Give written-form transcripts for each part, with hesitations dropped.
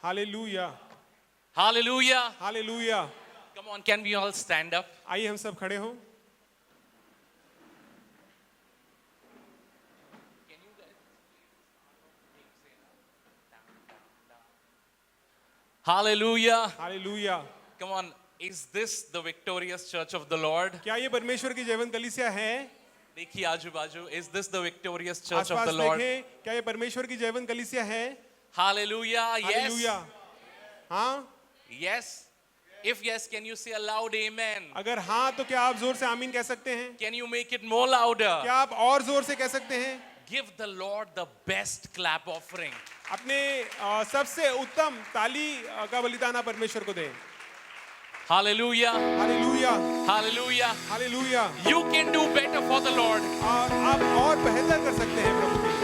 Hallelujah. Hallelujah. Hallelujah. Come on, can we all stand up? आइए हम सब खड़े हों. Hallelujah. Hallelujah. Come on, is this the victorious church of the Lord? क्या ये परमेश्वर की जीवन कलीसिया है? देखिए आजू बाजू, is this the victorious church of आसपास the Lord? देखें, क्या ये परमेश्वर की जीवन कलीसिया है? Hallelujah. Yes. Hallelujah. हाँ? Yes. If yes, can you say a loud amen? अगर हाँ तो क्या आप जोर से आमीन कह सकते हैं? Can you make it more louder? क्या आप और जोर से कह सकते हैं? Give the Lord the best clap offering. अपने सबसे उत्तम ताली का बलिदान आप परमेश्वर को दें. Hallelujah. Hallelujah. Hallelujah. Hallelujah. You can do better for the Lord. और आप और बेहतर कर सकते हैं प्रभु के.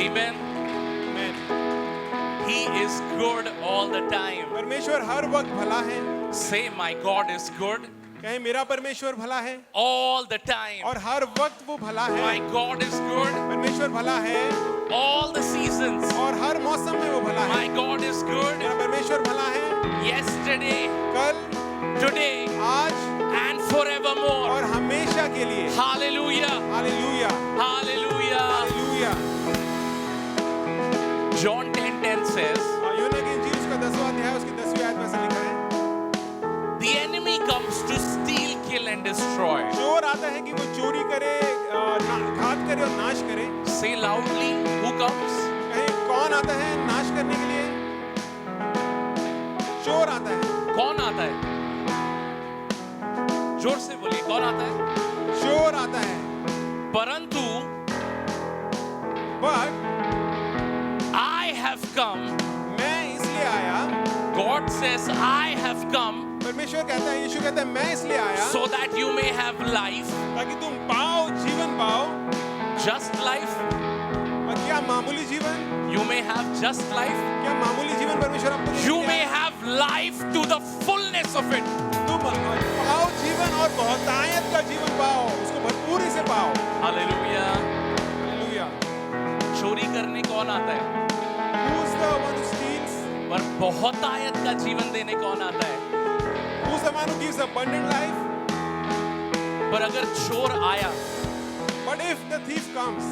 Amen. Amen. He is good all the time. परमेश्वर हर वक्त भला है. Say, my God is good कहें मेरा परमेश्वर भला है. all the time. और हर वक्त वो भला है. My God is good परमेश्वर भला है. all the seasons. और हर मौसम में वो भला है. My God is good मेरा परमेश्वर भला है. yesterday, कल, today, आज and forevermore. और हमेशा के लिए. Hallelujah. Hallelujah. Hallelujah. Hallelujah. John 10:10 says, यूहन्ना की इंजील उसका 10वां अध्याय उसकी 10वीं आयत में ऐसा लिखा है. the enemy comes to steal, kill and destroy. चोर आता है कि वो चोरी करे, घात करे और नाश करे. Say loudly, who comes? कहीं कौन आता है नाश करने के लिए? चोर आता है. कौन आता है? जोर से बोलिए, कौन आता है? चोर आता है. परंतु But I have come. मैं इसलिए आया. God says, I have come परमेश्वर कहता है, यीशु कहता है मैं इसलिए आया so that you may have life, ताकि तुम पाओ, जीवन पाओ. just life. और क्या मामूली जीवन? You may have just life. क्या मामूली जीवन परमेश्वर आपको You देने may आया? have life to the fullness of it. तुम पाओ जीवन और बहुतायत का जीवन पाओ, उसको भरपूरी से पाओ. Hallelujah. हालेलुया. चोरी करने कौन आता है? Who's the one who steals? पर बहुतायत का जीवन देने कौन आता है? Who's the one who gives abundant life? पर अगर चोर आया But if the thief comes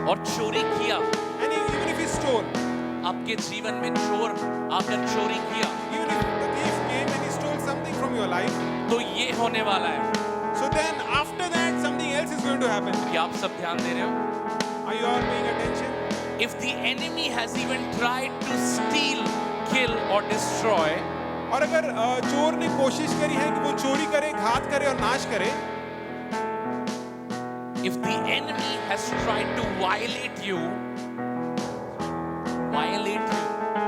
और चोरी किया, and even if he stole, आपके जीवन में चोर आकर चोरी किया, even if the thief came and he stole something from your life, तो ये होने वाला है. so then after that something else is going to happen. क्या आप सब ध्यान दे रहे हो? Are you all paying attention? If the enemy has even tried to steal, kill or destroy, और अगर चोर ने कोशिश करी है कि वो चोरी करे, घात करे और नाश करे, if the enemy has tried to violate you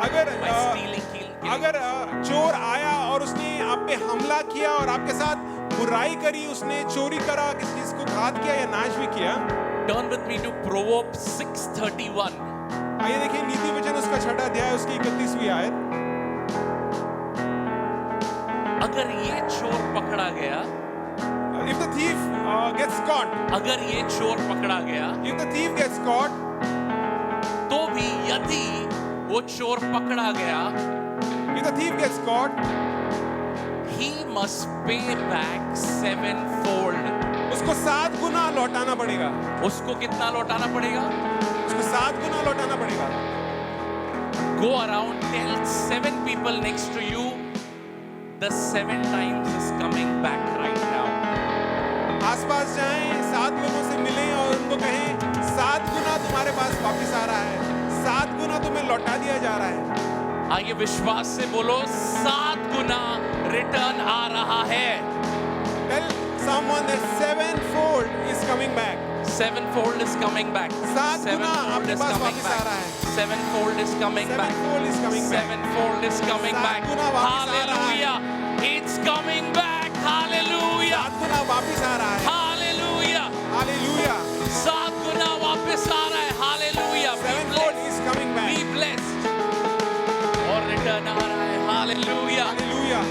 अगर by stealing, killing, अगर चोर आया और उसने आप पे हमला किया और आपके साथ बुराई करी, उसने चोरी करा, किसी चीज को घात किया या नाश भी किया. turn with me to Proverbs 6:31. आइए देखिए नीति वचन उसका 6वां अध्याय उसकी 31वीं आयत. अगर ये चोर पकड़ा गया, If the thief gets caught, अगर ये चोर पकड़ा गया, if the thief gets caught, तो भी यदि वो चोर पकड़ा गया, if the thief gets caught, he must pay back sevenfold. उसको 7 गुना लौटाना पड़ेगा. उसको कितना लौटाना पड़ेगा? उसको 7 गुना लौटाना पड़ेगा. Go around, tell 7 people next to you, the 7 times is coming back right now. आसपास जाएं, 7 लोगों से मिलें और उनको कहें 7 गुना तुम्हारे पास वापस आ रहा है. 7 गुना तुम्हें लौटा दिया जा रहा है. आइए विश्वास से बोलो, 7 गुना रिटर्न आ रहा है. Tell someone that 7-fold is coming back. 7-fold is coming back. 7 Guna 7-fold आपके is पास coming वापस आ back. रहा है. 7-fold is coming back. 7-fold is coming back. 7-fold is coming 7 back. गुना वापस आ रहा है. Hallelujah. It's coming back. Hallelujah. 7 गुना वापस आ रहा है. Hallelujah. हालेलुया. 7 गुना वापस आ रहा है. Hallelujah. Be 7-fold blessed. is coming back. Be blessed. और रिटर्न आ रहा है. Hallelujah. Hallelujah.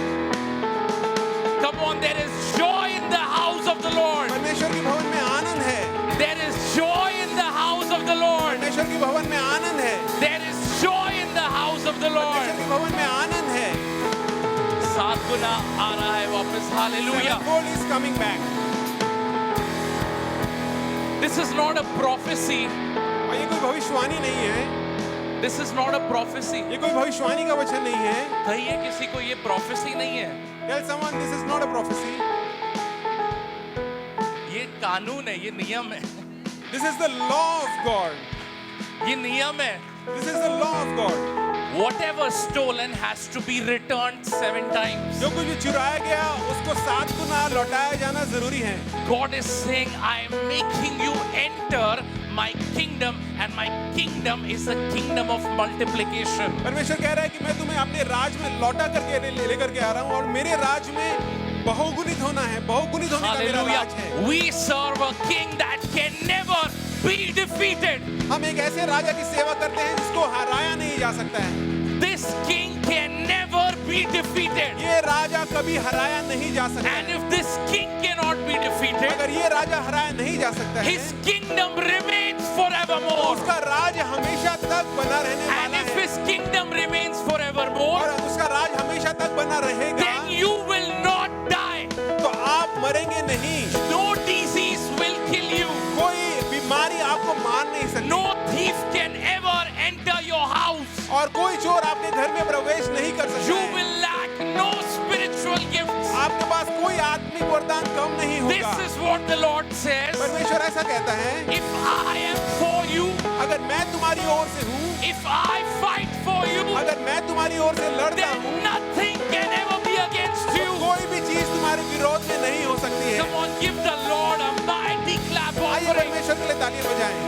Come on, there is joy in the house of the Lord. परमेश्वर के भवन में आनंद है. There is joy in the house of the Lord. परमेश्वर के भवन में आनंद है. There is joy in the house of the परमेश्वर Lord. के भवन में आनंद है. 7 गुना आ रहा है वापस. Hallelujah. Sevenfold is coming back. This is not a prophecy. और ये कोई भविष्यवाणी नहीं है. This is not a prophecy. ये कोई भविष्यवाणी का वचन नहीं है. कहिए किसी को ये prophecy नहीं है. Tell someone this is not a prophecy. ये कानून है, ये नियम है. This is the law of God. ये नियम है. This is the law of God. Whatever stolen has to be returned 7 times. जो कुछ भी चुराया गया उसको 7 गुना लौटाया जाना जरूरी है. God is saying, I am making you enter my kingdom, and my kingdom is a kingdom of multiplication. परमेश्वर कह रहा है कि मैं तुम्हें अपने राज में लौटा करके लेकर के आ रहा हूँ और मेरे राज में बहुगुणित होना है. बहुगुणित होने का मेरा राज है. Hallelujah. We serve a king that can never be defeated. हम एक ऐसे राजा की सेवा करते हैं जिसको हराया नहीं जा सकता है. This king can never be defeated. ये राजा कभी हराया नहीं जा सकता. And if this king cannot be defeated, अगर ये राजा हराया नहीं जा सकता है, his kingdom remains forevermore. उसका राज हमेशा तक बना रहने And वाला if है. his kingdom remains forevermore, और उसका राज हमेशा तक बना रहेगा, then you will not die. तो आप मरेंगे नहीं. No disease will kill you. कोई बीमारी आपको मार नहीं सकती. No thief can ever enter your house. और कोई चोर आपके घर में प्रवेश नहीं कर सकता You है. will lack no spiritual gifts. आपके पास कोई आत्मिक वरदान कम नहीं This होगा. is what the Lord says. परमेश्वर ऐसा कहता है, If I am for you, अगर मैं तुम्हारी ओर से हूँ, if I fight for you, अगर मैं तुम्हारी ओर से लड़ता then हूँ, nothing can ever be against you. कोई भी चीज तुम्हारे विरोध में नहीं हो सकती है. Come on, give the Lord a mighty clap आइए offering. परमेश्वर के लिए तालियां बजाएं.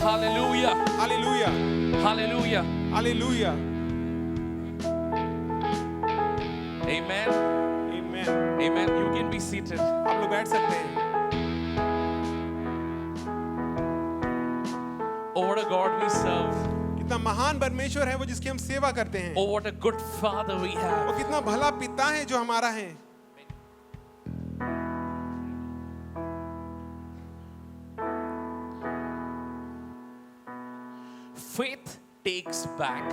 Hallelujah. Hallelujah, Hallelujah. Hallelujah. Amen. आमीन. Amen. You can be seated. आप लोग बैठ सकते हैं. Oh, what a God we serve. कितना महान परमेश्वर है वो जिसकी हम सेवा करते हैं. Oh, what a good Father we have. वो कितना भला पिता है जो हमारा है. Faith takes back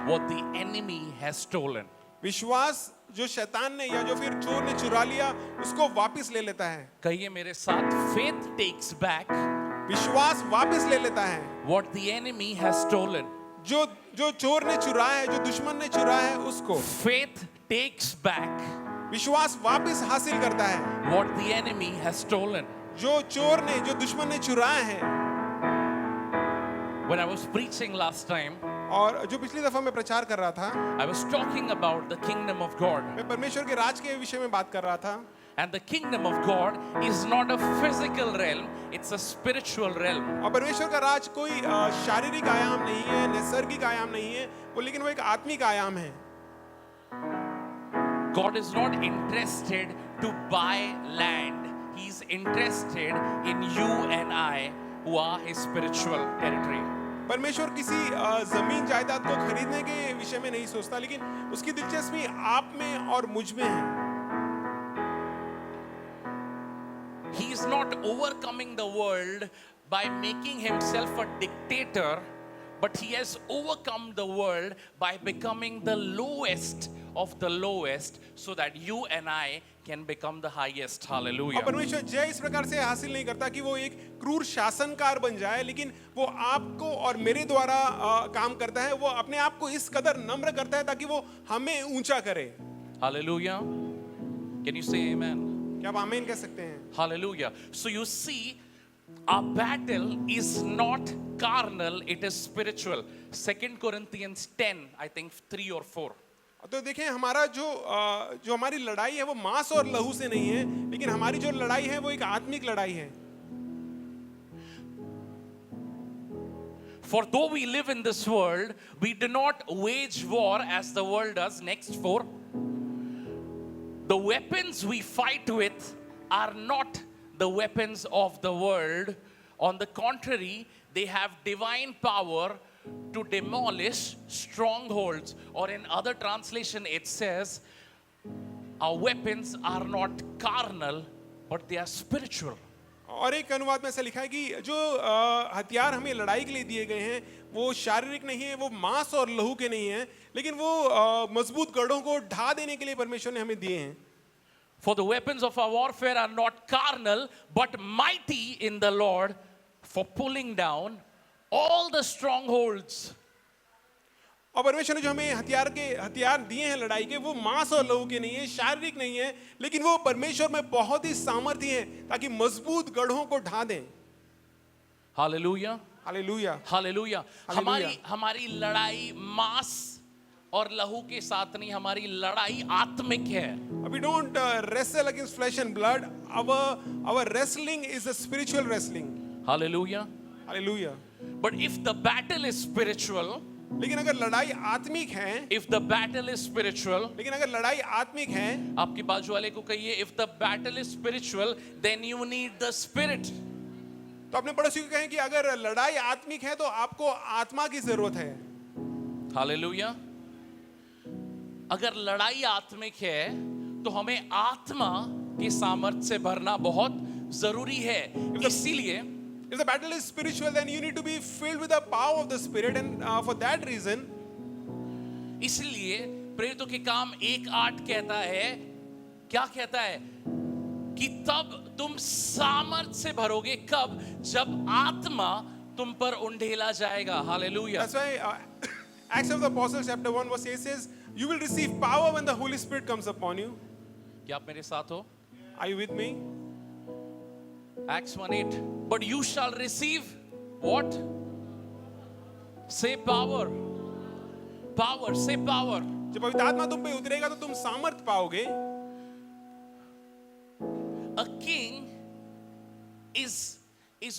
what the enemy has stolen. विश्वास जो शैतान ने या जो फिर चोर ने चुरा लिया उसको वापस ले लेता है. कहिए मेरे साथ, faith takes back विश्वास वापस ले लेता है what the enemy has stolen. जो जो चोर ने चुराया है, जो दुश्मन ने चुराया है उसको. Faith takes back विश्वास वापस हासिल करता है what the enemy has stolen. जो चोर ने, जो दुश्मन ने चुराया है. When I was preaching last time, और जो पिछली दफा मैं प्रचार कर रहा था, I was talking about the kingdom of God. मैं परमेश्वर के राज के विषय में बात कर रहा था. And the kingdom of God is not a physical realm, it's a spiritual realm. और परमेश्वर का राज कोई शारीरिक आयाम नहीं है, नैसर्गिक आयाम नहीं है, वो लेकिन वो एक आत्मिक आयाम है. God is not interested to buy land. He's interested in you and I who are his spiritual territory. परमेश्वर किसी जमीन जायदाद को खरीदने के विषय में नहीं सोचता, लेकिन उसकी दिलचस्पी आप में और मुझ में है. He is not overcoming the world by making himself a dictator, but he has overcome the world by becoming the lowest of the lowest so that you and I can become the highest. Hallelujah. और परमेश्वर जय इस प्रकार से हासिल नहीं करता कि वो एक क्रूर शासनकार बन जाए, लेकिन वो आपको और मेरे द्वारा काम करता है. वो अपने आप को इस कदर नम्र करता है ताकि वो हमें ऊंचा करे. Hallelujah. Can you say amen? क्या आप आमीन कह सकते हैं? Hallelujah. So you see, our battle is not carnal, it is spiritual. 2 Corinthians 10, I think 3 or 4. तो देखें, हमारा जो हमारी लड़ाई है वो मांस और लहू से नहीं है, लेकिन हमारी जो लड़ाई है वो एक आत्मिक लड़ाई है. For though we live in this world, we do not wage war as the world does. Next 4. The weapons we fight with are not the weapons of the world. On the contrary, they have divine power to demolish strongholds. Or in other translation, it says, our weapons are not carnal, but they are spiritual. और एक अनुवाद में ऐसा लिखा है कि जो हथियार हमें लड़ाई के लिए दिए गए हैं वो शारीरिक नहीं है, वो मांस और लहू के नहीं है, लेकिन वो मजबूत गढ़ों को ढा देने के लिए परमेश्वर ने हमें दिए हैं. For the weapons of our warfare are not carnal, but mighty in the Lord for pulling down all the strongholds. और परमेश्वर ने जो हमें हथियार दिए हैं लड़ाई के, वो मांस और लहू के नहीं है, शारीरिक नहीं है, लेकिन वो परमेश्वर में बहुत ही सामर्थ्य है ताकि मजबूत गढ़ों को ढा दें. Hallelujah. हालेलुया. हालेलुया. हालेलुया. हमारी लड़ाई मांस और लहू के साथ नहीं, हमारी लड़ाई आत्मिक है. We don't wrestle against flesh and blood. Our wrestling is a spiritual wrestling. Hallelujah. Hallelujah. But if the battle is spiritual, लेकिन अगर लड़ाई आत्मिक है, if the battle is spiritual, लेकिन अगर लड़ाई आत्मिक है, आपके बाजू वाले को कहिए, if the battle is spiritual, then you need the spirit. तो अपने पड़ोसी को कहें कि अगर लड़ाई आत्मिक है तो आपको आत्मा की जरूरत है. Hallelujah. अगर लड़ाई आत्मिक है तो हमें आत्मा के सामर्थ्य से भरना बहुत जरूरी है. इसीलिए If the battle is spiritual, then you need to be filled with the power of the Spirit, and for that reason, इसलिए प्रेरितों के काम 1:8 कहता है, क्या कहता है कि तब तुम सामर्थ से भरोगे. कब? जब आत्मा तुम पर उंडेला जाएगा. Hallelujah. that's why Acts of the Apostles chapter 1 verse 8 says, you will receive power when the Holy Spirit comes upon you. क्या आप मेरे साथ हो? Are you with me? Acts 1:8. But you shall receive what? Say power. Power. Say power. जब पवित्र आत्मा तुम पे उतरेगा तो तुम सामर्थ पाओगे. A king is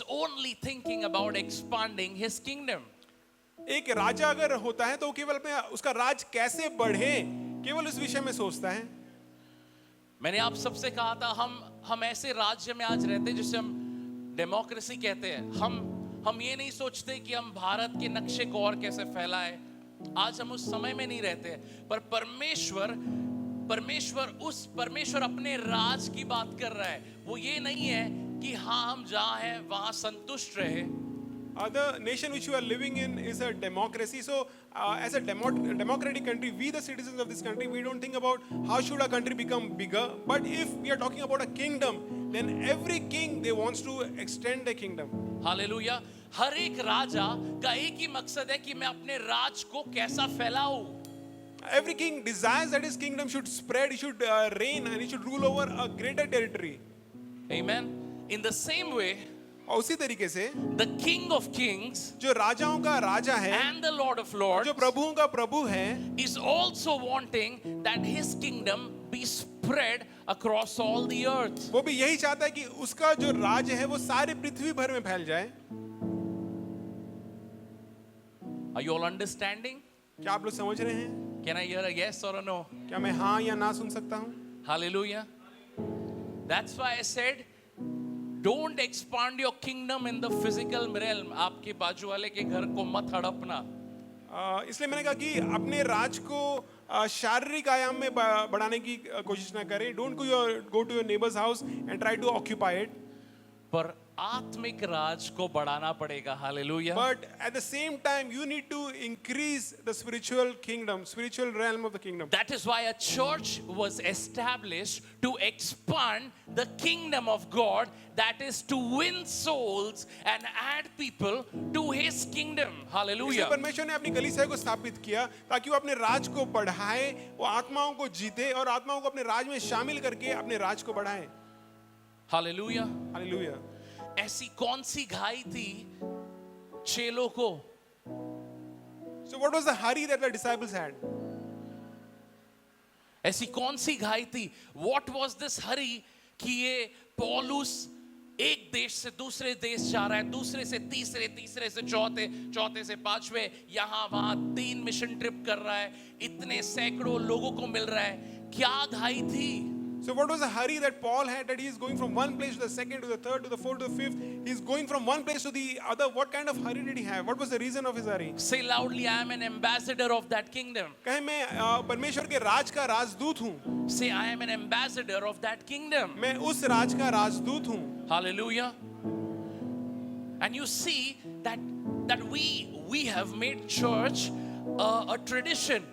only thinking about expanding his kingdom. एक राजा अगर होता है तो वो केवल अपने उसका राज कैसे बढ़े केवल उस विषय में सोचता है. मैंने आप सबसे कहा था हम ऐसे राज्य में आज रहते हैं जिसे हम डेमोक्रेसी कहते हैं. हम ये नहीं सोचते कि हम भारत के नक्शे को और कैसे फैलाएं. आज हम उस समय में नहीं रहते हैं. पर परमेश्वर अपने राज की बात कर रहा है. वो ये नहीं है कि हाँ हम जहाँ हैं वहाँ संतुष्ट रहे. The nation which you are living in is a democracy. So, as a democratic country, we the citizens of this country, we don't think about how should our country become bigger. But if we are talking about a kingdom, then every king they wants to extend the kingdom. Hallelujah. हर एक राजा का एक ही मकसद है कि मैं अपने राज को कैसा फैलाऊं. Every king desires that his kingdom should spread, he should reign, and he should rule over a greater territory. Amen. In the same way, और उसी तरीके से the King of Kings जो राजाओं का राजा है, and the Lord of Lords जो प्रभुओं का प्रभु है, is also wanting that his kingdom be spread across all the earth. वो भी यही चाहता है कि उसका जो राज है वो सारे पृथ्वी भर में फैल जाए. Are you all understanding? क्या आप लोग समझ रहे हैं? Can I hear a yes or a no? क्या मैं हाँ या ना सुन सकता हूँ? Hallelujah. That's why I said, don't expand your kingdom in the physical realm. आपके बाजू वाले के घर को मत हड़पना. इसलिए मैंने कहा कि अपने राज को शारीरिक आयाम में बढ़ाने की कोशिश ना करें. Don't go to your neighbor's house and try to occupy it. पर आत्मिक राज को बढ़ाना पड़ेगा. Hallelujah. But at the same time, you need to increase the spiritual kingdom, spiritual realm of the kingdom. That is why a church was established to expand the kingdom of God, that is to win souls and add people to his kingdom. इसलिए Hallelujah. परमेश्वर ने अपनी कलीसिया को स्थापित किया ताकि वो अपने राज को बढ़ाए, वो आत्माओं को जीते और आत्माओं को अपने राज में शामिल करके अपने राज को बढ़ाए. Hallelujah. हालेलुया. ऐसी कौन सी घाई थी चेलों को? So what was the hurry that the disciples had? ऐसी कौन सी घाई थी? What was this hurry कि ये पौलुस एक देश से दूसरे देश जा रहा है, दूसरे से तीसरे, तीसरे से चौथे, चौथे से पांचवे, यहाँ वहाँ 3 मिशन ट्रिप कर रहा है, इतने सैकड़ों लोगों को मिल रहा है. क्या घाई थी? So what was the hurry that Paul had, that he is going from one place to the second, to the third, to the fourth, to the fifth? He is going from one place to the other. What kind of hurry did he have? What was the reason of his hurry? Say loudly, I am an ambassador of that kingdom. कहे मैं परमेश्वर के राज का राजदूत हूँ. Say, I am an ambassador of that kingdom. मैं उस राज का राजदूत हूँ. Hallelujah. And you see that we have made church a tradition.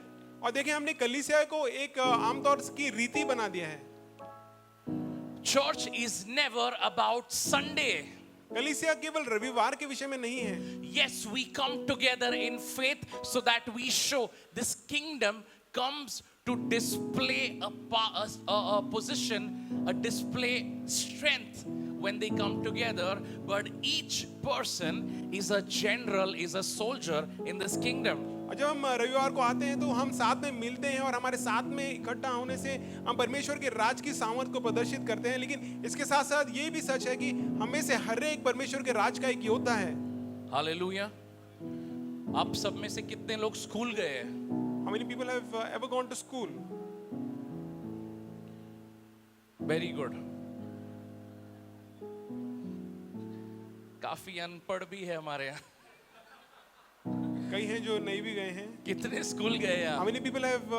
और देखिए हमने कलीसिया को एक आमतौर की रीति बना दिया है. Church is never about Sunday. कलीसिया केवल रविवार के विषय में नहीं है. Yes, we come together in faith so that we show this kingdom comes to display a position, a display strength when they come together. But each person is a general, is a soldier in this kingdom. और जब हम रविवार को आते हैं तो हम साथ में मिलते हैं और हमारे साथ में इकट्ठा होने से हम परमेश्वर के राज की सामर्थ को प्रदर्शित करते हैं. लेकिन इसके साथ साथ ये भी सच है कि हमें से हर एक परमेश्वर के राज का एक योद्धा है. हालेलुया. आप सब में से कितने लोग स्कूल गए हैं? How many people have ever gone to school? Very good. काफी अनपढ़ भी है हमारे यहाँ. कई हैं जो नहीं भी गए हैं. कितने स्कूल गए How आप? many people have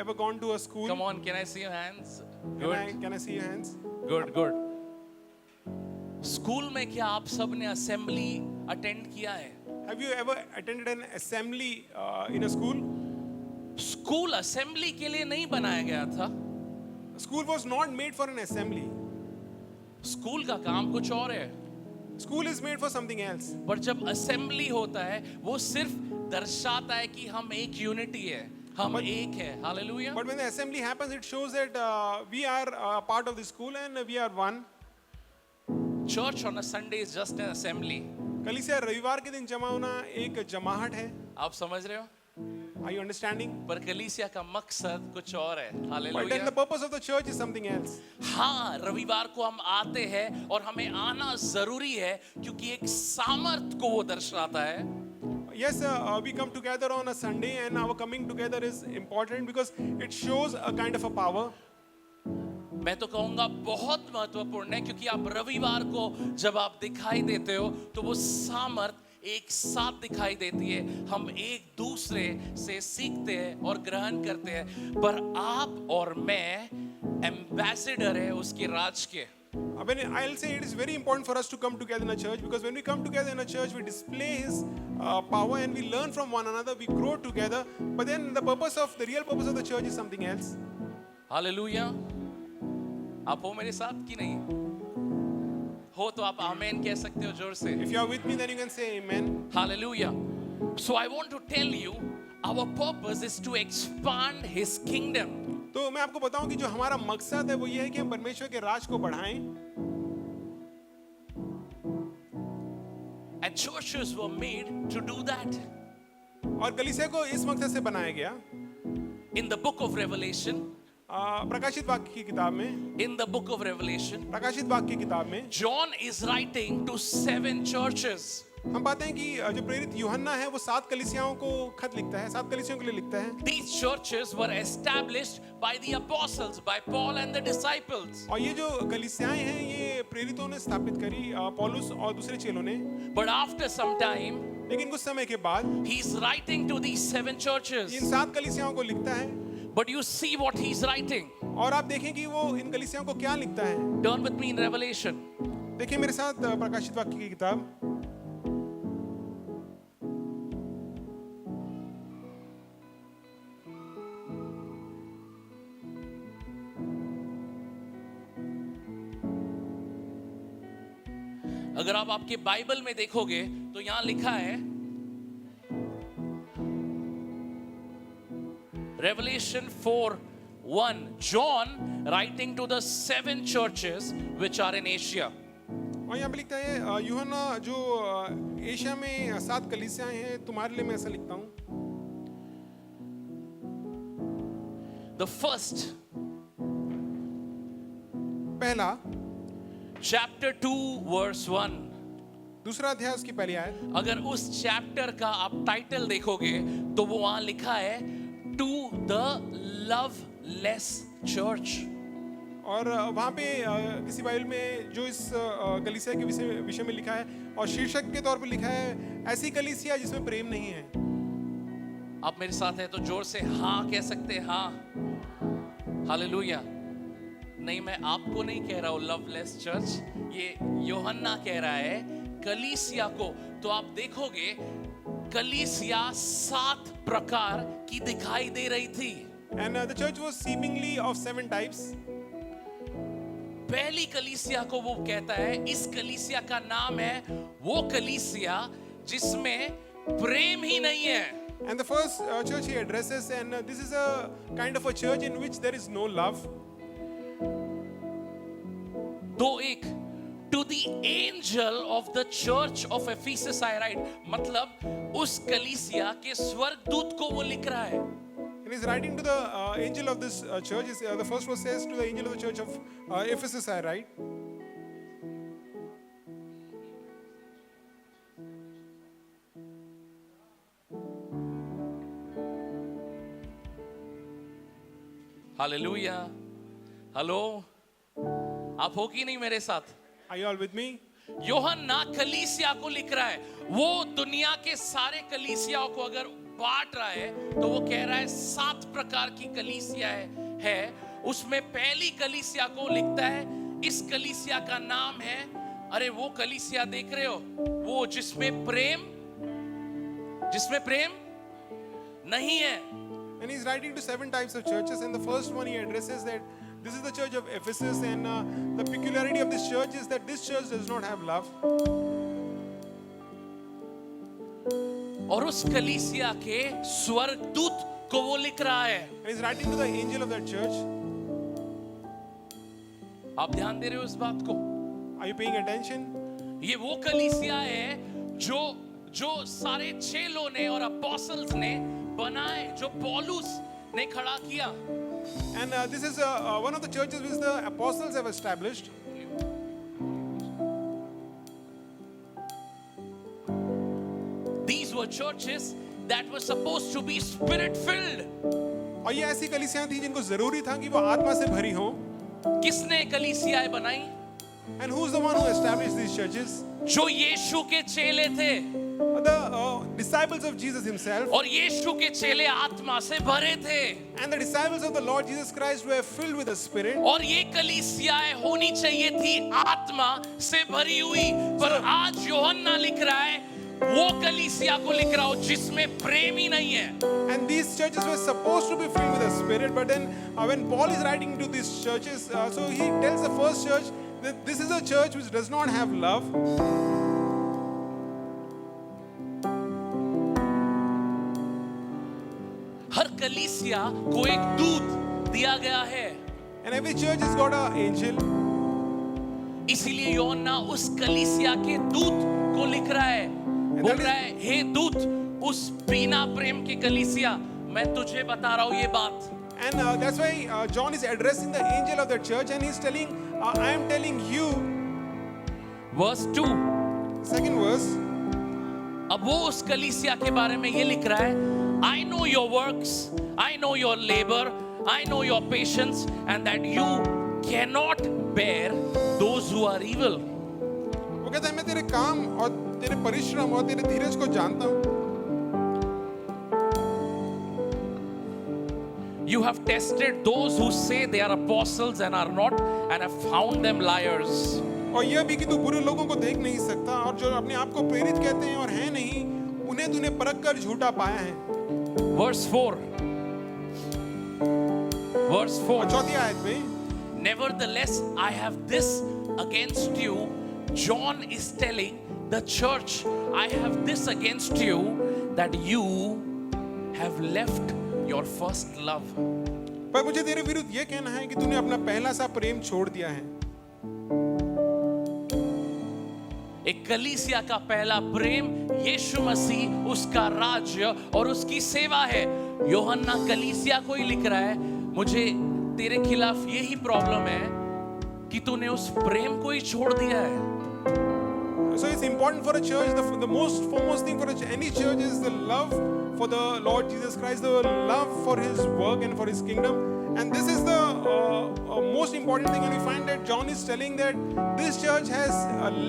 ever gone to a school? Come on, can I see your hands? Can I see your hands? Good. School में क्या आप सब ने असेंबली अटेंड किया है? Have you ever attended an assembly in a school? School assembly के लिए नहीं बनाया गया था. School was not made for an assembly. School का काम कुछ और है. School is made for something else. पर जब असेंबली होता है वो सिर्फ दर्शाता है कि हम एक यूनिटी है, हम एक है. Hallelujah. But when the assembly happens, it shows that we are part of the school and we are one. Church on a Sunday is just an assembly. कलीसिया रविवार के दिन जमा होना एक जमाहट है. आप समझ रहे हो? Are you understanding? पर कलीसिया का मकसद कुछ और है. But then hallelujah. the purpose of the church is something else. हाँ, रविवार को हम आते हैं और हमें आना जरूरी है क्योंकि एक सामर्थ को वो दर्शाता है. Yes, we come together on a Sunday and our coming together is important because it shows a kind of a power. मैं तो कहूँगा बहुत महत्वपूर्ण है क्योंकि आप रविवार को जब आप दिखाई देते हो तो वो सामर्थ एक साथ दिखाई देती है. हम एक दूसरे से सीखते हैं और ग्रहण करते हैं. पर आप और मैं एम्बेसडर है उसके राज के. When I'll say it is very important for us to come together in a church because when we come together in a church, we display His power and we learn from one another. We grow together. But then the real purpose of the church is something else. Hallelujah. आप हो मेरे साथ कि नहीं हो? तो आप आमेन कह सकते हो जोर से. If you are with me, then you can say Amen. Hallelujah. So I want to tell you, our purpose is to expand His kingdom. तो मैं आपको बताऊं कि जो हमारा मकसद है वो ये है कि हम परमेश्वर के राज को बढ़ाएं. And churches were made to do that. और कलीसिया को इस मकसद से बनाया गया. In the book of Revelation, प्रकाशित वाक्य की किताब में, in the book of Revelation, प्रकाशित वाक्य की किताब में John is writing to 7 churches. हम पाते हैं कि जो प्रेरित यूहन्ना है वो 7 कलीसियाओं को खत लिखता है, 7 कलीसियों के लिए लिखता है. These churches were established by the apostles, by Paul and the disciples. और ये जो कलीसियाएं हैं ये प्रेरितों ने स्थापित करी, पौलुस और दूसरे चेलों ने. But after some time, लेकिन कुछ समय के बाद he's writing to these 7 churches. इन 7 कलीसियाओं को लिखता है. But you see what he's writing. और आप देखें कि वो इन कलीसियाओं को क्या लिखता है. Turn with me in Revelation. देखिए मेरे साथ प्रकाशित वाक्य की किताब. अगर आप आपके बाइबल में देखोगे तो यहां लिखा है Revelation 4:1, John writing to the 7 churches which are in Asia. और यहाँ पे लिखता है यूहन्ना जो एशिया में 7 कलीसियाएं हैं तुम्हारे लिए मैं ऐसा लिखता हूँ. The first, पहला chapter 2 verse 1. दूसरा अध्याय उसकी पहली आयत. अगर उस चैप्टर का आप टाइटल देखोगे तो वो वहां लिखा है To the loveless church. और वहाँ पे किसी बाइबल में जो इस कलीसिया के विषय में लिखा है और शीर्षक के तौर पे लिखा है ऐसी कलीसिया जिसमें प्रेम नहीं है. आप मेरे साथ हैं तो जोर से हाँ कह सकते हैं. हाँ, हालेलुया. नहीं, मैं आपको नहीं कह रहा हूँ लवलेस चर्च, ये यूहन्ना कह रहा है कलीसिया को, तो आप देखोगे कलीसिया 7 प्रकार की दिखाई दे रही थी। And the church was seemingly of 7 types. पहली कलीसिया को वो कहता है, इस कलीसिया का नाम है वो कलीसिया जिसमें प्रेम ही नहीं है। And the first church he addresses, and this is a kind of a church in which there is no love. 2:1 To the angel of the church of Ephesus I write, मतलब उस कलीसिया के स्वर्गदूत को वो लिख रहा है। And he's writing to the angel of this church. The first verse says, to the angel of the church of Ephesus I write. Hallelujah. Hello, आप हो कि नहीं मेरे साथ? Are you all with me? यूहन्ना कलीसिया को लिख रहा है। वो दुनिया के सारे कलीसियाओं को अगर बांट रहा है तो वो कह रहा है 7 प्रकार की कलीसिया है। उसमें पहली कलीसिया को लिखता है, इस कलीसिया का नाम है, अरे वो कलीसिया देख रहे हो, वो जिसमें प्रेम नहीं है। And he's writing to 7 types of churches, and the first one he addresses that this is the church of Ephesus, and the peculiarity of this church is that this church does not have love. और उस कलीसिया के स्वर्गदूत को वो लिख रहा है। And he's writing to the angel of that church. आप ध्यान दे रहे हो इस बात को? Are you paying attention? ये वो कलीसिया है जो सारे चेलों ने और अपोस्टल्स ने बनाए, जो पौलुस ने खड़ा किया। And this is one of the churches which the apostles have established. These were churches that were supposed to be spirit filled. और ये ऐसी कलीसियां थी जिनको जरूरी था कि वो आत्मा से भरी हो। किसने कलीसियाएं बनाई? And who's the one who established these churches? जो यीशु के चेले थे। The disciples of Jesus himself. और यीशु के चेले आत्मा से भरे थे। And the disciples of the Lord Jesus Christ were filled with the Spirit. और ये कलीसियाएं होनी चाहिए थी आत्मा से भरी हुई, पर आज यूहन्ना लिख रहा है, वो कलीसिया को लिख रहा हो जिसमें प्रेम ही नहीं है। And these churches were supposed to be filled with the Spirit, but then when Paul is writing to these churches, so he tells the first church that this is a church which does not have love. हर कलीसिया को एक दूत दिया गया है। And every church has got an angel. इसीलिए यूहन्ना उस कलीसिया के दूत को लिख रहा है, बोल रहा है, हे दूत, उस बिना प्रेम की कलीसिया, मैं तुझे बता रहा हूं ये बात। And that's why John is addressing the angel of the church, and he's telling, I am telling you. Verse 2, Second verse. अब वो उस कलीसिया के बारे में ये लिख रहा है, I know your works, I know your labor, I know your patience, and that you cannot bear those who are evil. वो कहता है, मैं तेरे काम और तेरे परिश्रम और तेरे धीरज को जानता हूँ। You have tested those who say they are apostles and are not, and have found them liars. और यह भी कि तू बुरे लोगों को देख नहीं सकता, और जो अपने आप को प्रेरित कहते हैं और हैं नहीं, उन्हें तूने परख कर झूठा पाया है। Verse 4. Verse 4. और चौथी आयत में, Nevertheless, I have this against you. John is telling the church, I have this against you, that you have left your first love. पर मुझे तेरे विरुद्ध यह कहना है कि तूने अपना पहला सा प्रेम छोड़ दिया है। एक कलीसिया का पहला प्रेम यीशु मसीह, उसका राज्य और उसकी सेवा है। यूहन्ना कलीसिया को ही लिख रहा है, मुझे तेरे खिलाफ यही प्रॉब्लम है कि तूने उस प्रेम को ही छोड़ दिया है। So it's important for a church, the most foremost thing for any church is the love for the Lord Jesus Christ, the love for His work and for His kingdom. And this is the most important thing, and we find that John is telling that this church has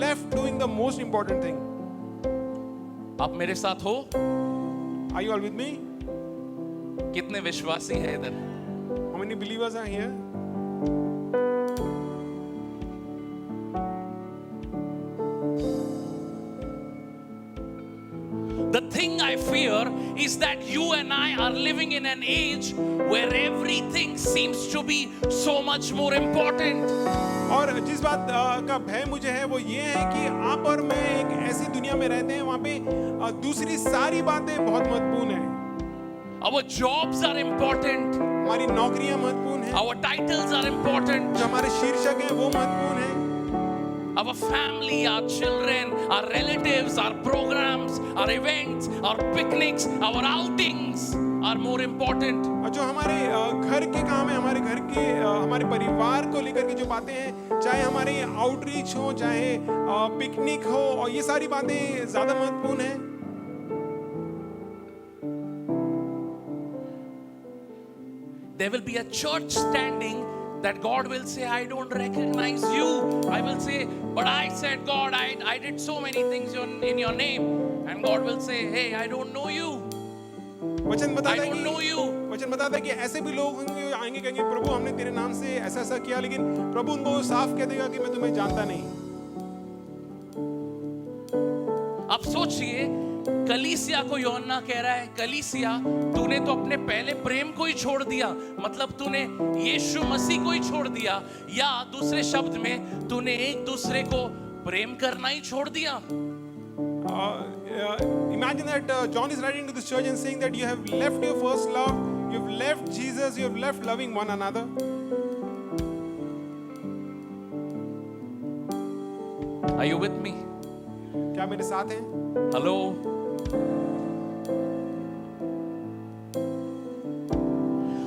left doing the most important thing. आप मेरे साथ हो? Are you all with me? कितने विश्वासी हैं इधर? How many believers are here? is that you and I are living in an age where everything seems to be so much more important. और जिस बात का भय मुझे है वो ये है कि आप और मैं एक ऐसी दुनिया में रहते हैं वहाँ पे दूसरी सारी बातें बहुत महत्वपूर्ण हैं. Our jobs are important. हमारी नौकरियां महत्वपूर्ण हैं. Our titles are important. जो हमारे शीर्षक हैं वो महत्वपूर्ण हैं. Our family, our children, our relatives, our programs, our events, our picnics, our outings are more important. और जो हमारे घर के काम है, हमारे घर के हमारे परिवार को लेकर के जो बातें हैं, चाहे हमारे आउटरीच हो, चाहे पिकनिक हो, और ये सारी बातें ज्यादा महत्वपूर्ण हैं. There will be a church standing that God will say, I don't recognize you. I will say, but I said, God, I did so many things in your name. And God will say, hey, I don't know you. वचन बताता I है don't know कि you. वचन बताता है कि ऐसे भी लोग होंगे जो आएंगे कहेंगे प्रभु हमने तेरे नाम से ऐसा ऐसा किया, लेकिन प्रभु उनको साफ कह देगा कि मैं तुम्हें जानता नहीं. अब सोचिए, कलीसिया को यूहन्ना कह रहा है, कलीसिया तूने तो अपने पहले प्रेम को ही छोड़ दिया. मतलब तूने यीशु मसीह को ही छोड़ दिया, या दूसरे शब्द में तूने एक दूसरे को प्रेम करना ही छोड़ दिया. Imagine that John is writing to this church and saying that you have left your first love, you have left Jesus, you have left loving one another. Are you with me? क्या मेरे साथ हैं? Hello?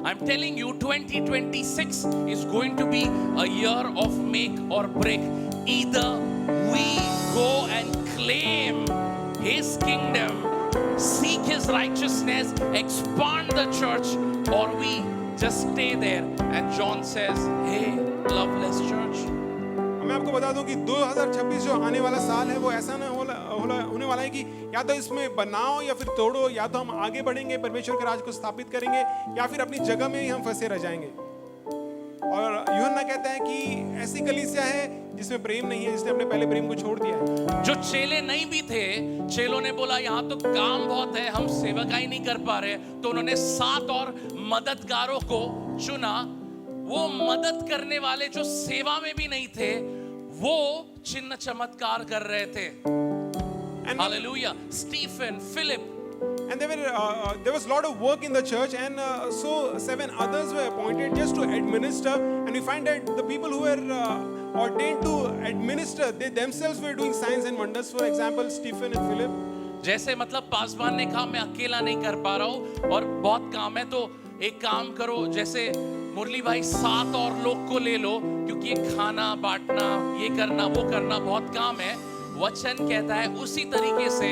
I'm telling you, 2026 is going to be a year of make or break. Either we go and claim His kingdom, seek His righteousness, expand the church, or we just stay there. And John says, hey, loveless church. मैं आपको बता दूं कि 2026 जो आने वाला साल है वो ऐसा ना होने वाला है कि या तो इसमें बनाओ या फिर तोड़ो, या तो हम आगे बढ़ेंगे, परमेश्वर के राज को स्थापित करेंगे, या फिर अपनी जगह में ही हम फंसे रह जाएंगे. और यूहन्ना कहता है कि ऐसी कलीसिया है जिसमें प्रेम नहीं है, जिसने अपने पहले प्रेम को छोड़ दिया है. जो चेले नहीं भी थे, चेलों ने बोला यहाँ तो काम बहुत है, हम सेवकाई नहीं कर पा रहे, तो उन्होंने 7 और मददगारों को चुना. वो मदद करने वाले जो सेवा में भी नहीं थे, वो चिन्ह चमत्कार कर रहे थे. Hallelujah. Stephen, Philip. And there was a lot of work in the church, and so 7 others were appointed just to administer. And we find that the people who were ordained to administer, they themselves were doing signs and wonders. For example, Stephen and Philip. जैसे मतलब पासवान ने कहा मैं अकेला नहीं कर पा रहा हूँ और बहुत काम है, तो एक काम करो, जैसे मुरली भाई 7 और लोग को ले लो, क्योंकि ये खाना बांटना, ये करना, वो करना बहुत काम है. वचन कहता है उसी तरीके से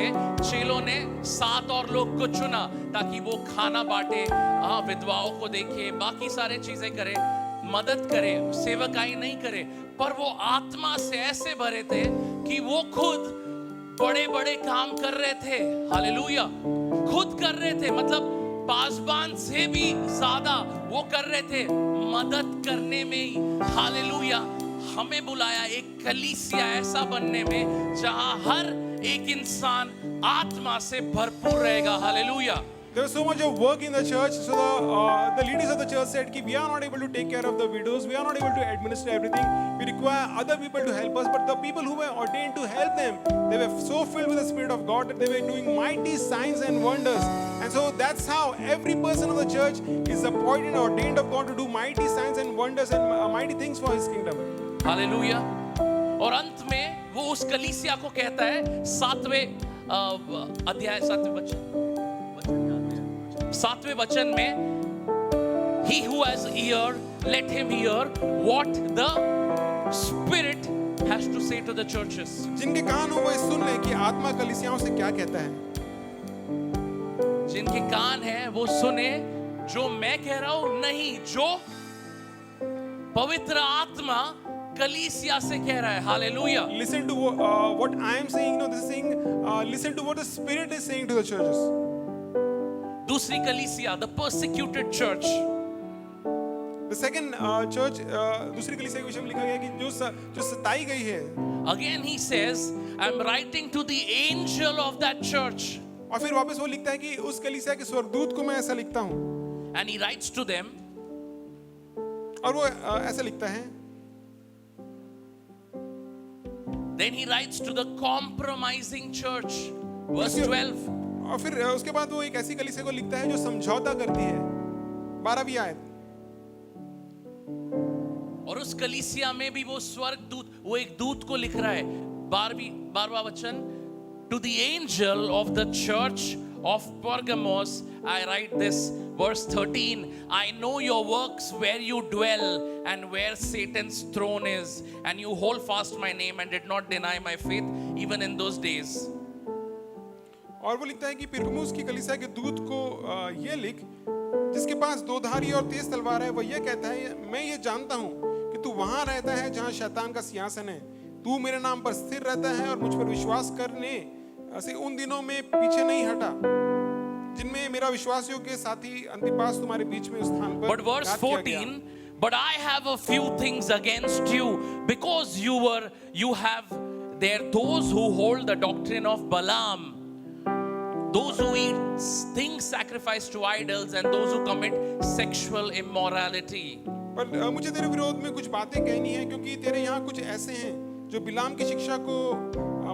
चेलों ने 7 और लोग को चुना ताकि वो खाना बांटे, विधवाओं को देखे, बाकी सारे चीजें करे, मदद करे, सेवकाई नहीं करे, पर वो आत्मा से ऐसे भरे थे कि वो खुद बड़े बड़े काम कर रहे थे. हालेलुया. खुद कर रहे थे, मतलब पासबान से भी ज्यादा वो कर रहे थे मदद करने में ही. हालेलुया. हमें बुलाया एक कलीसिया ऐसा बनने में जहां हर एक इंसान आत्मा से भरपूर रहेगा. Hallelujah. There was so much of work in the church, so the leaders of the church said कि we are not able to take care of the widows, we are not able to administer everything, we require other people to help us. But the people who were ordained to help them, they were so filled with the Spirit of God that they were doing mighty signs and wonders. And so that's how every person of the church is appointed and ordained of God to do mighty signs and wonders and mighty things for His kingdom. Hallelujah. और अंत में वो उस कलीसिया को कहता है 7वें अध्याय 7वें वचन में, he who has ear let him hear what the Spirit has to say to the churches. जिनके कान हो वो सुन ले कि आत्मा कलीसियाओं से क्या कहता है. जिनके कान है वो सुने जो मैं कह रहा हूं, नहीं जो पवित्र आत्मा कलीसिया से कह रहा है. Hallelujah. Listen to what I am saying. No, this is saying listen to what the Spirit is saying to the churches. दूसरी कलीसिया, the persecuted church. The second church, दूसरी कलीसिया के विषय में लिखा गया कि जो सताई गई है. Again he says, I'm writing to the angel of that church. और फिर वापस वो लिखता है कि उस कलीसिया के स्वर्गदूत को मैं ऐसा लिखता हूँ, And he writes to them, और वो ऐसा लिखता है. then he writes to the compromising church. Verse 12. और फिर उसके बाद वो एक ऐसी कलीसिया को लिखता है जो समझौता करती है. 12वीं आयत. और उस कलीसिया में भी वो स्वर्गदूत, वो एक दूत को लिख रहा है. 12वां वचन, to the angel of the church of Pergamos I write this. Verse 13, I know your works, where you dwell and where Satan's throne is, and you hold fast my name and did not deny my faith even in those days. और वो लिखता है कि पिरगमुस की कलीसिया के दूत को ये लिख, जिसके पास दो धारी और तेज तलवार है, वो ये कहता है, मैं ये जानता हूँ कि तू वहां रहता है जहां शैतान का सिंहासन है. तू मेरे नाम पर स्थिर रहता है और मुझ पर विश्वास करने से उन दिनों में पीछे नहीं हटा जिनमें मेरा विश्वासियों साथी अंतिपास तुम्हारे बीच में उस स्थान पर. But verse 14, but I have a few things against you, because you have there those who hold the doctrine of Balaam, those who eat things sacrificed to idols, and those who commit sexual immorality. पर मुझे तेरे विरोध में कुछ बातें कहनी है, क्योंकि तेरे यहाँ कुछ ऐसे हैं जो बिलाम की शिक्षा को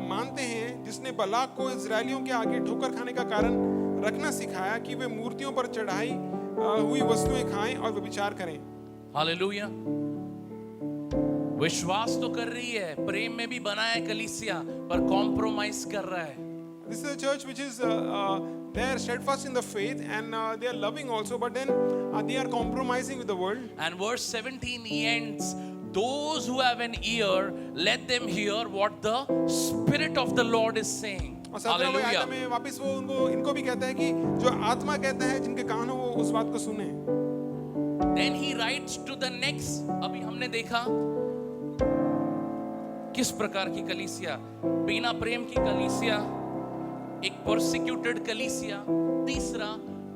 मानते हैं, जिसने बलाक को इजरायलियों के आगे ठोकर खाने का कारण रखना सिखाया कि वे मूर्तियों पर चढ़ाई हुई वस्तुएं खाएं और व्यभिचार करें. हालेलुया. विश्वास तो कर रही है, प्रेम में भी बना है कलीसिया, पर कॉम्प्रोमाइज कर रहा है. This is a church which is they are steadfast in the faith, and they are loving also, but then they are compromising with the world. And verse 17 he ends, those who have an ear, let them hear what the Spirit of the Lord is saying. और 17वें आयत में वापस वो इनको भी कहता है कि जो आत्मा कहता है, जिनके कान हो वो उस बात को सुने. Then he writes to the next. अभी हमने देखा किस प्रकार की कलीसिया, बिना प्रेम की कलीसिया, एक परसिक्यूटेड कलीसिया, तीसरा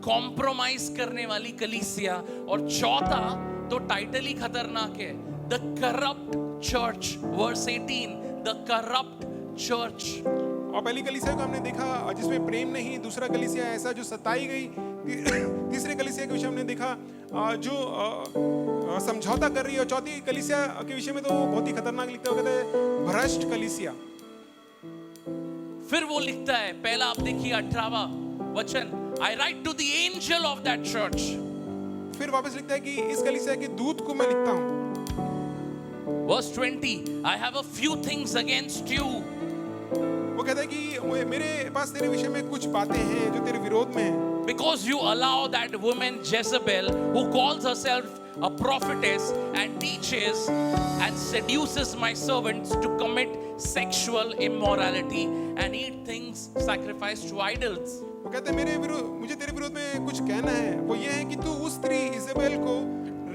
कॉम्प्रोमाइज करने वाली कलीसिया, और चौथा तो टाइटल ही खतरनाक है, the corrupt church. Verse 18, the corrupt church. और पहली कलीसिया को हमने देखा जिसमें प्रेम नहीं, दूसरा कलीसिया ऐसा जो सताई गई, तीसरे कलीसिया के विषय हमने देखा जो समझौता कर रही है, और चौथी कलीसिया के विषय में तो बहुत ही खतरनाक लिखता है, वो कहते हैं भ्रष्ट कलीसिया. फिर वो लिखता है, पहला आप देखिए 18वां वचन, I write to the angel of that church. फिर वापस लिखता है कि इस कलीसिया के दूत को मैं लिखता हूँ. Verse 20, I have a few things against you. वो कहता है कि मेरे पास तेरे विषय में कुछ बातें हैं जो तेरे विरोध में हैं. Because you allow that woman Jezebel, who calls herself a prophetess and teaches and seduces my servants to commit sexual immorality and eat things sacrificed to idols. वो कहते हैं मुझे तेरे विरोध में कुछ कहना है. वो ये है कि तू उस स्त्री इजेबेल को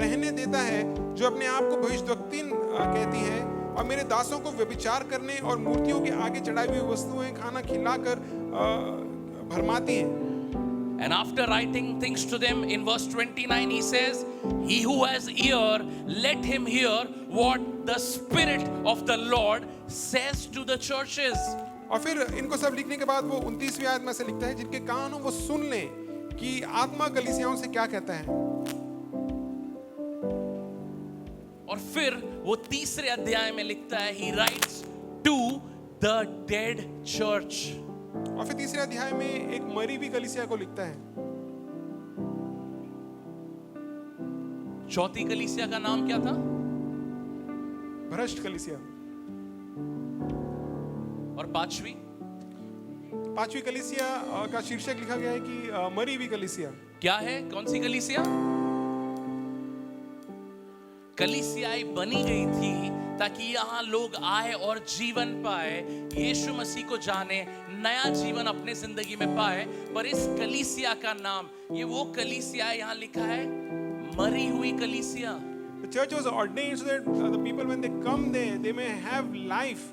रहने देता है जो अपने आप को भविष्यद्वक्तिन कहती है, और मेरे दासों को व्यभिचार करने और मूर्तियों के आगे चढ़ाई हुई वस्तुएं खाना खिलाकर भरमाती हैं. And after writing things to them in verse 29 he says, he who has ear, let him hear what the Spirit of the Lord says to the churches. और फिर इनको सब लिखने के बाद वो 29वीं आयत में से लिखता है, जिनके कान हो वो सुन लें कि आत्मा कलीसियाओं से क्या कहता है. और फिर वो तीसरे अध्याय में लिखता है, he writes to the dead church. और फिर तीसरे अध्याय में एक मरी हुई कलीसिया को लिखता है. चौथी कलीसिया का नाम क्या था? भ्रष्ट कलीसिया. और पांचवी कलीसिया का शीर्षक लिखा गया है कि मरी हुई कलीसिया. क्या है? कौन सी कलीसिया? कलीसियाएं बनी गई थी ताकि यहाँ लोग आए और जीवन पाए, यीशु मसीह को जाने, नया जीवन अपने जिंदगी में पाए. पर इस कलीसिया का नाम, ये वो कलीसिया यहाँ लिखा है, मरी हुई कलीसिया. The church was ordained so that the people when they come there, they may have life,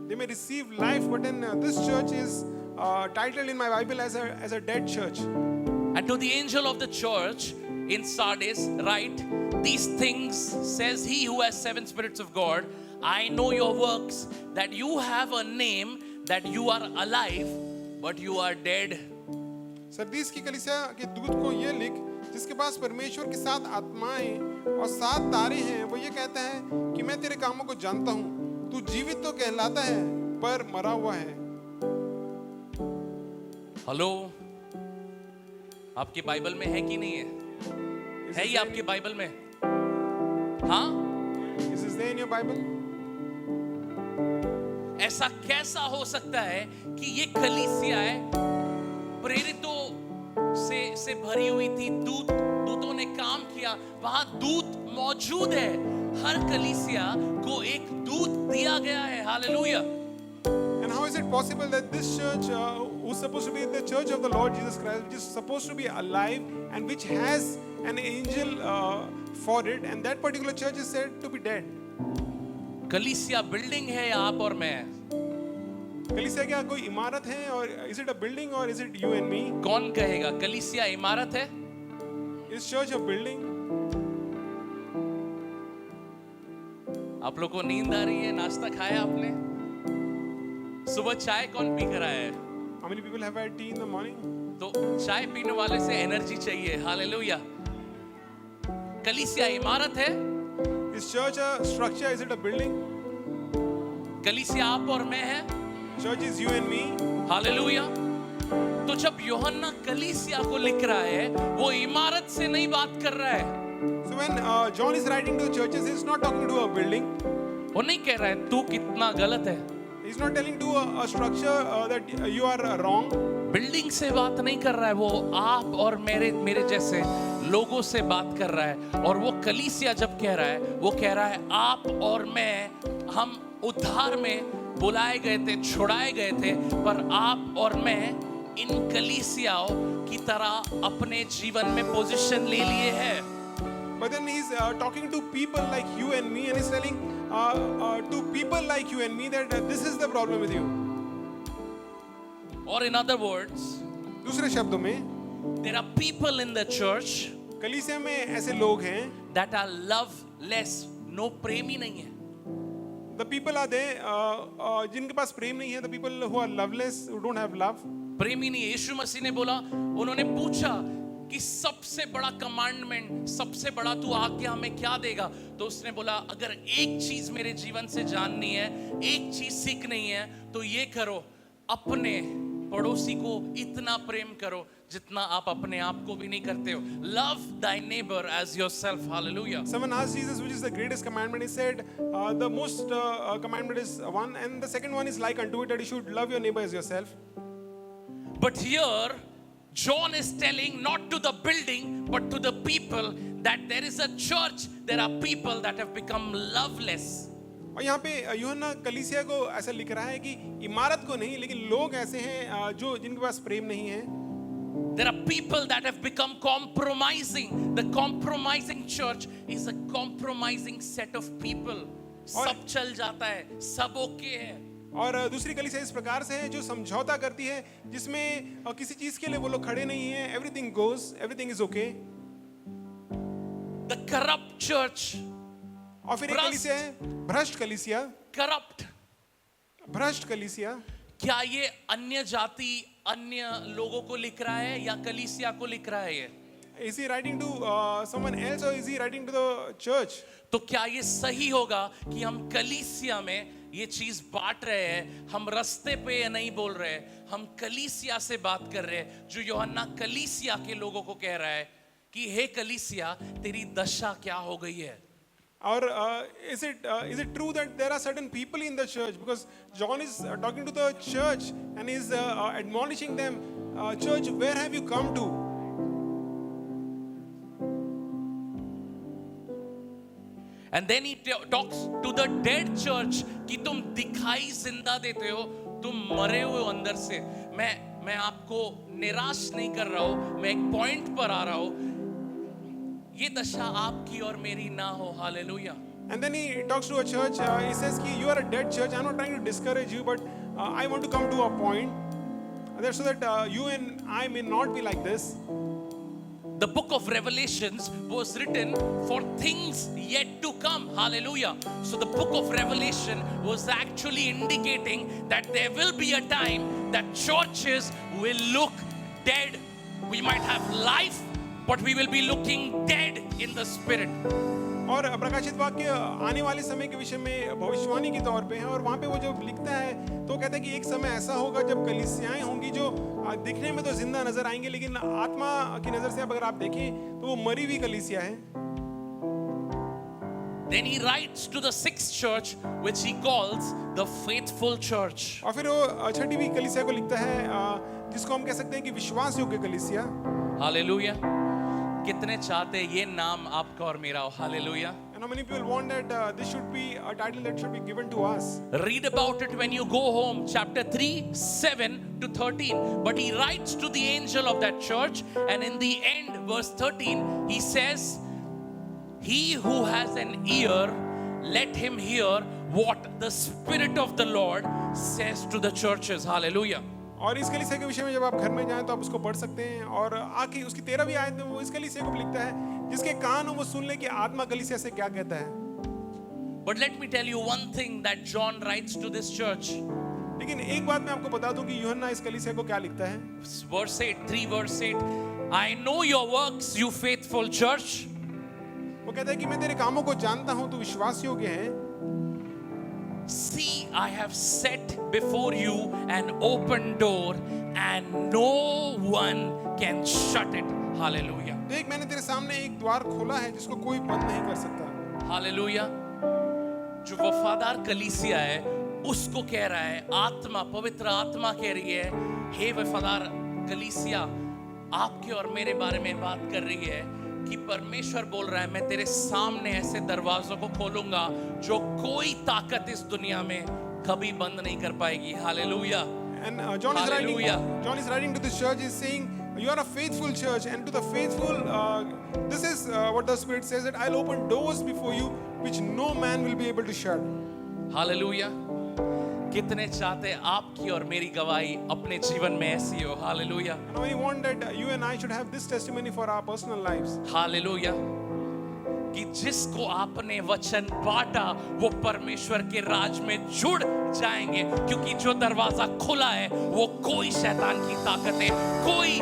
they may receive life. But then this church is titled in my Bible as a dead church. And to the angel of the church in Sardis write, these things says he who has 7 spirits of God, I know your works, that you have a name, that you are alive, but you are dead. Sardis की कलीसिया के दूत को ये लिख, जिसके पास परमेश्वर के 7 आत्माएं और 7 तारे हैं, वो ये कहता है कि मैं तेरे कामों को जानता हूँ, तू जीवित तो कहलाता है पर मरा हुआ है। हेलो, आपकी बाइबल में है कि नहीं है? है ये आपकी बाइबल में? हाँ, Is this there in your Bible? ऐसा कैसा हो सकता है कि ये कलीसिया है प्रेरितों से भरी हुई थी, दूतों ने काम किया, वहां दूत मौजूद है, हर कलीसिया को एक दूत दिया गया है। Hallelujah. And how is it possible that this church, who's supposed to be the church of the Lord Jesus Christ, which is supposed to be alive and which has an angel for it, and that particular church is said to be dead? कलीसिया building है या आप और मैं? कलीसिया क्या कोई इमारत है, और is it a building or is it you and me? कौन कहेगा कलीसिया इमारत है? Is church a building? आप लोग को नींद आ रही है? नाश्ता खाया आपने? सुबह चाय कौन पी कर आया है? How many people have had tea in the morning? तो चाय पीने वाले से एनर्जी चाहिए। हालेलुया। कलीसिया इमारत है? Is church a structure? Is it a building? कलीसिया आप और मैं है? Church is you and me. Hallelujah. तो जब यूहन्ना कलीसिया को लिख रहा है, वो इमारत से नहीं बात कर रहा है। So when John is writing to the churches, he's not talking to a building. वो नहीं कह रहा है तू कितना गलत है। He's not telling to a structure that you are wrong. Building से बात नहीं कर रहा है, वो आप और मेरे जैसे लोगों से बात कर रहा है। और वो कलीसिया जब कह रहा है, वो कह रहा है आप और मैं, हम उद्धार में बुलाए गए थे, छुड़ाए गए थे, पर आप और मैं इन कलीसियाओं की तरह अपने जीवन में पोजीशन ले लिए हैं। But then he's talking to people like you and me, and he's telling to people like you and me that this is the problem with you. Or in other words, दूसरे शब्दों में, there are people in the church कलीसिया में ऐसे लोग हैं, that are loveless, no प्रेम ही नहीं है। the people are there जिनके पास प्रेम नहीं है, the people who are loveless, who don't have love. प्रेम ही नहीं है। यीशु मसीह ने बोला, उन्होंने पूछा कि सबसे बड़ा कमांडमेंट, सबसे बड़ा तू आज्ञा हमें क्या देगा? तो उसने बोला अगर एक चीज मेरे जीवन से जाननी है, एक चीज सीखनी है, तो ये करो, अपने पड़ोसी को इतना प्रेम करो जितना आप अपने आप को भी नहीं करते हो। Love thy neighbor as yourself. Hallelujah. Someone asked Jesus, which is the greatest commandment? He said, the most commandment is one, and the second one is like unto it, that you should love your neighbor as yourself. But here, John is telling not to the building, but to the people that there is a church, there are people that have become loveless. और यहाँ पे यूहन्ना कलीसिया को ऐसा लिख रहा है कि इमारत को नहीं, लेकिन लोग ऐसे हैं जो जिनके पास प्रेम नहीं है। There are people that have become compromising. The compromising church is a compromising set of people. सब चल जाता है, सब ओके है। और दूसरी कलीसिया इस प्रकार से है जो समझौता करती है, जिसमें किसी चीज के लिए वो लोग खड़े नहीं हैं, everything goes, everything is okay. The corrupt church. और फिर एक कलीसिया है भ्रष्ट कलीसिया। Corrupt. भ्रष्ट कलीसिया। क्या ये अन्य जाति, अन्य लोगों को लिख रहा है या कलीसिया को लिख रहा है ये? Is he writing to someone else or is he writing to the church? तो क्या ये सही होगा कि हम कलीसिया में ये चीज बांट रहे हैं? हम रास्ते पे ये नहीं बोल रहे, हम कलीसिया से बात कर रहे हैं, जो यूहन्ना कलीसिया के लोगों को कह रहा है कि हे कलीसिया, तेरी दशा क्या हो गई है? Or is it true that there are certain people in the church? Because John is talking to the church and is admonishing them, church, where have you come to? And then he talks to the dead church कि तुम दिखाई जिंदा देते हो, तुम मरे हुए हो अंदर से। मैं आपको निराश नहीं कर रहा हूं, मैं एक पॉइंट पर आ रहा हूं, ये दशा आपकी और मेरी ना हो। Hallelujah. And then he talks to a church. He says, "Ki you are a dead church. I'm not trying to discourage you, but I want to come to a point so that you and I may not be like this." The book of Revelations was written for things yet to come. Hallelujah. So the book of Revelation was actually indicating that there will be a time that churches will look dead. We might have life, but we will be looking dead in the spirit. और प्रकाशित वाक्य आने वाले समय के विषय में भविष्यवाणी के तौर पे है, और वहाँ पे वो जब लिखता है तो कहता है कि एक समय ऐसा होगा जब कलीसियाएं होंगी जो दिखने में तो जिंदा नजर आएंगे, लेकिन आत्मा की नजर से अगर आप देखें तो वो मरी हुई कलीसिया है। Then he writes to the sixth church, which he calls the faithful church. और फिर वो छठी हुई कलीसिया को लिखता है जिसको हम कह सकते हैं कि विश्वास योग्य कलीसिया। Hallelujah. कितने चाहते ये नाम आपका और मेरा हो? Hallelujah. And how many people want that this should be a title that should be given to us? Read about it when you go home, chapter 3, 7 to 13. But he writes to the angel of that church, and in the end, verse 13, he says, "He who has an ear, let him hear what the Spirit of the Lord says to the churches." Hallelujah. और इस कलीसिया के विषय में जब आप घर में जाएं तो आप उसको पढ़ सकते हैं, और आखिर उसकी 13वीं आयत में वो इस कलीसिया को भी लिखता है जिसके कान हो वो सुन ले कि आत्मा कलीसिया से क्या कहता है। But let me tell you one thing that John writes to this church. लेकिन एक बात मैं आपको बता दूं कि यूहन्ना इस कलीसिया को क्या लिखता है। Verse 8, 3 verse 8. "I know your works, you faithful church." वो कहता है कि मैं तेरे कामों को जानता हूं, तू विश्वास योग्य है। "See, I have set before you an open door, and no one can shut it." Hallelujah. देख, मैंने तेरे सामने एक द्वार खोला है जिसको कोई बंद नहीं कर सकता। Hallelujah. जो वफादार कलीसिया है उसको कह रहा है, आत्मा, पवित्र आत्मा कह रही है, हे वफादार कलीसिया, आपके और मेरे बारे में बात कर रही है कि परमेश्वर बोल रहा है, मैं तेरे सामने ऐसे दरवाजों को खोलूंगा जो कोई ताकत इस दुनिया में कभी बंद नहीं कर पाएगी। Hallelujah. And John is writing to this church, is saying, you are a faithful church, and to the faithful, this is what the Spirit says, that I'll open doors before you which no man will be able to shut. Hallelujah. कितने चाहते आपकी और मेरी गवाही अपने जीवन में ऐसी हो? Hallelujah. And we want that you and I should have this testimony for our personal lives. Hallelujah. कि जिसको आपने वचन बांटा वो परमेश्वर के राज में जुड़ जाएंगे, क्योंकि जो दरवाजा खुला है वो कोई शैतान की ताकतें, कोई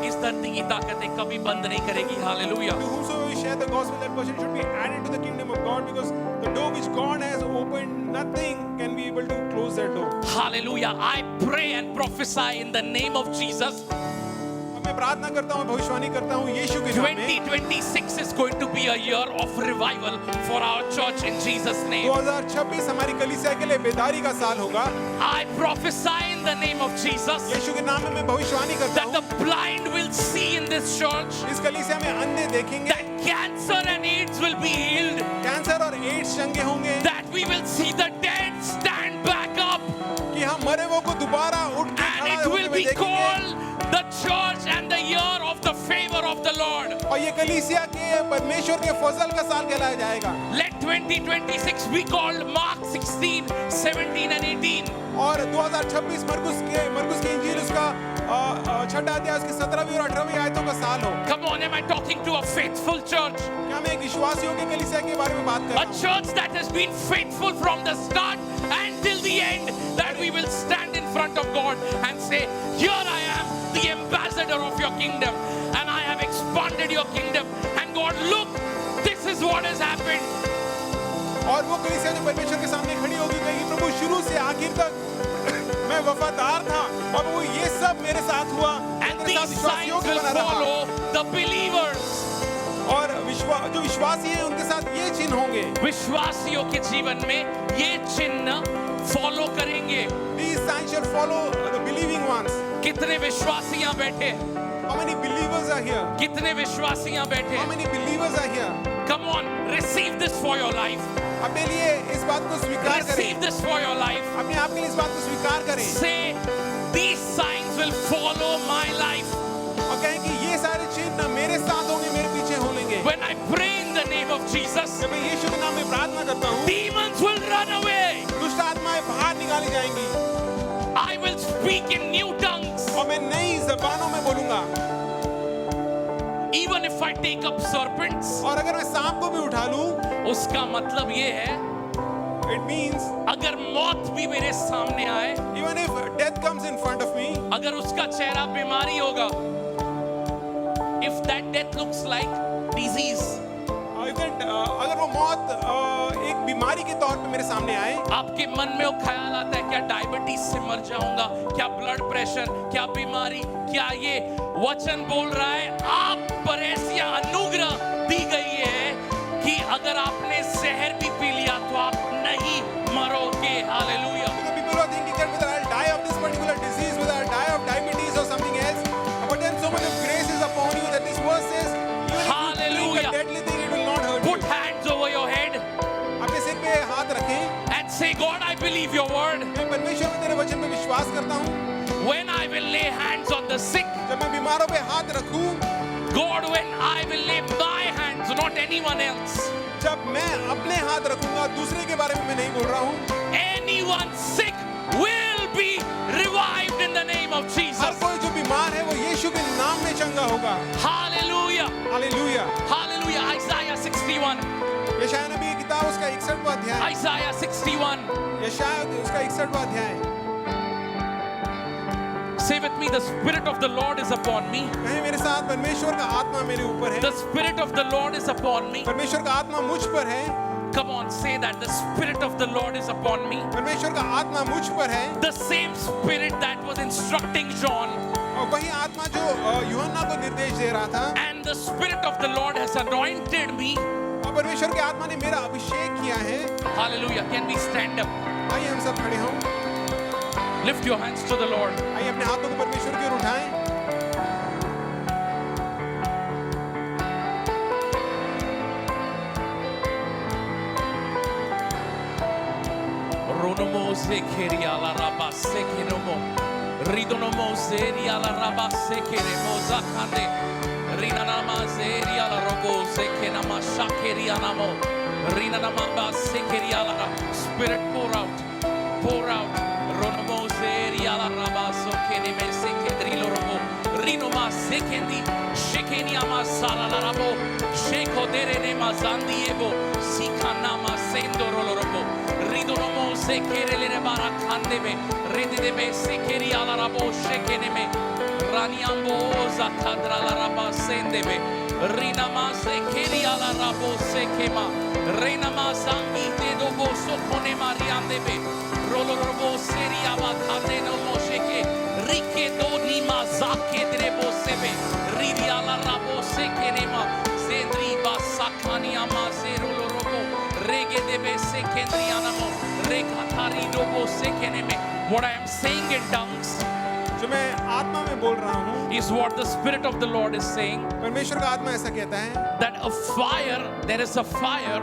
इस धरती की ताकतें कभी बंद नहीं करेगी। Hallelujah. To whomsoever we share the gospel, that person should be added to the kingdom of God, because the door which God has opened, nothing can be able to close that door. Hallelujah. I pray and prophesy in the name of Jesus. मैं प्रार्थना करता हूँ, भविष्यवाणी करता हूँ यीशु के नाम में। 2026 is going to be a year of revival for our church in Jesus' name. 2026 हमारी कलीसिया के लिए बेदारी का साल होगा। I prophesy in the name of Jesus यीशु के नाम में मैं भविष्यवाणी करता that हूँ the blind will see in this church, इस कलीसिया में अंधे देखेंगे, that cancer and AIDS will be healed, cancer और एड्स चंगे होंगे, that we will see the dead stand back up, कि हम मरे हुओं को दोबारा उठ के and खड़ा it होते will हुए be देखेंगे। called the church and the year of the favor of the Lord. और ये कलीसिया के परमेश्वर के फजल का साल कहलाया जाएगा। Let 2026 be called Mark 16, 17 and 18. और 2026 मरकुस के इंजील उसका छठा अध्याय उसकी 17वीं और 18वीं आयतों का साल हो। Come on, am I talking to a faithful church? क्या मैं एक विश्वासियों की कलीसिया के बारे में बात कर रहा A हूँ? church that has been faithful from the start until the end, that we will stand in front of God and say, here I am, the ambassador of your kingdom, and I have expanded your kingdom, and God, look, this is what has happened. और वो कलीसिया जो परमेश्वर के सामने खड़ी होगी कहेगी, प्रभु शुरू से आखिर तक मैं वफादार था और वो ये सब मेरे साथ हुआ, And मेरे these साथ विश्वासियों signs के will बना रहा। follow the believers. और जो विश्वासी हैं उनके साथ ये चिन्ह होंगे। विश्वासियों के जीवन में ये चिन्ह फॉलो करेंगे। These signs shall follow the believing ones. कितने विश्वासी यहाँ बैठे? How many believers are here? कितने विश्वासी यहाँ बैठे? How many believers are here? Come on, receive this for your life. अपने लिए इस बात को स्वीकार करें। Receive this for your life. अपने आप के लिए इस बात को स्वीकार करें। Say, these signs will follow my life. और कहें कि ये सारे चिन्ह मेरे साथ होंगे, मेरे पीछे होंगे। When I pray in the name of Jesus, जब मैं यीशु के नाम में प्रार्थना करता हूँ, demons will run away. दुष्ट आत्माएं बाहर निकाली जाएंगी। I will speak in new tongues. और मैं नई ज़बानों में बोलूँगा। Even if I take up serpents, और अगर मैं सांप को भी उठा लूँ, उसका मतलब ये है, it means अगर मौत भी मेरे सामने आए, even if death comes in front of me, अगर उसका चेहरा बीमारी होगा, if that death looks like disease, अगर वो मौत एक बीमारी के तौर पे मेरे सामने आए, आपके मन में वो ख्याल आता है क्या डायबिटीज से मर जाऊंगा, क्या ब्लड प्रेशर, क्या बीमारी, क्या ये वचन बोल रहा है आप पर ऐसी अनुग्रह दी गई है कि अगर आपने जहर भी पी लिया तो आप नहीं मरोगे। Hallelujah. So people are thinking that whether I'll die of this particular disease, whether I'll die of diabetes or something else, but then so much of grace is upon you that this verse says, even if you Hallelujah. drink a deadly thing, it will not hurt Put you. hands over your head अपने सिर पे हाथ रखें, and say, God, I believe your word. मैं परमेश्वर में तेरे वचन पे विश्वास करता हूँ। When I will lay hands on the sick, जब मैं बीमारों पे हाथ रखूं, God, when I will lay my hands, not anyone else, जब मैं अपने हाथ रखूंगा, दूसरे के बारे में मैं नहीं बोल रहा हूँ, anyone sick will be revived in the name of her Jesus. कोई जो बीमार है वो यीशु के नाम में चंगा होगा। Hallelujah. हालेलुया। Hallelujah. Isaiah 61. यशायाह नबी की किताब उसका 61वां अध्याय, Isaiah 61. यशायाह उसका 61वां अध्याय। Say with me, the Spirit of the Lord is upon me. कहें मेरे साथ, परमेश्वर का आत्मा मेरे ऊपर है, The Spirit of the Lord is upon me. परमेश्वर का आत्मा मुझ पर है, Come on, say that. The Spirit of the Lord is upon me. परमेश्वर का आत्मा मुझ पर है। The same Spirit that was instructing John. और वही आत्मा जो यूहन्ना को निर्देश दे रहा था, And the Spirit of the Lord has anointed me. और परमेश्वर के आत्मा ने मेरा अभिषेक किया है। Hallelujah. Can we stand up? आइए हम सब खड़े हों, Lift your hands to the Lord. आइए अपने हाथों को परमेश्वर की ओर उठाएं। Ronomo zekeria la raba sekenomo. Ridonomo zeria la raba sekeremo zakande. Rinanama zeria la robo zekenama shakeria namo. Rinanama ba sekeria la ra. Spirit pour out. Pour out. Ronomo zeria la raba sokeneme sekedri lo robo. Rinoma sekendi. Shekeniama sala la rabo. Shekodere ne mazandi ebo. Sikanama sendoro lo robo. Ridonomo sekere le barakande me. Redebe sekeri ala rabo shekene me. Raniambo zakadra la raba sendebe. Rinama sekeri ala rabo sekema. Renama zangi te dobo sokone mariandebe. Rolo robo seri abakande no mosheke. Rike do ni mazake drebo sebe. Ridi ala rabo sekene ma. Zendri basakani ama zero robo. Rege debe sekendri anamo. Rekatari dobo sekene me. What I am saying in tongues जो मैं आत्मा में बोल रहा हूँ, is what the Spirit of the Lord is saying. परमेश्वर का आत्मा ऐसा कहता है, That a fire, there is a fire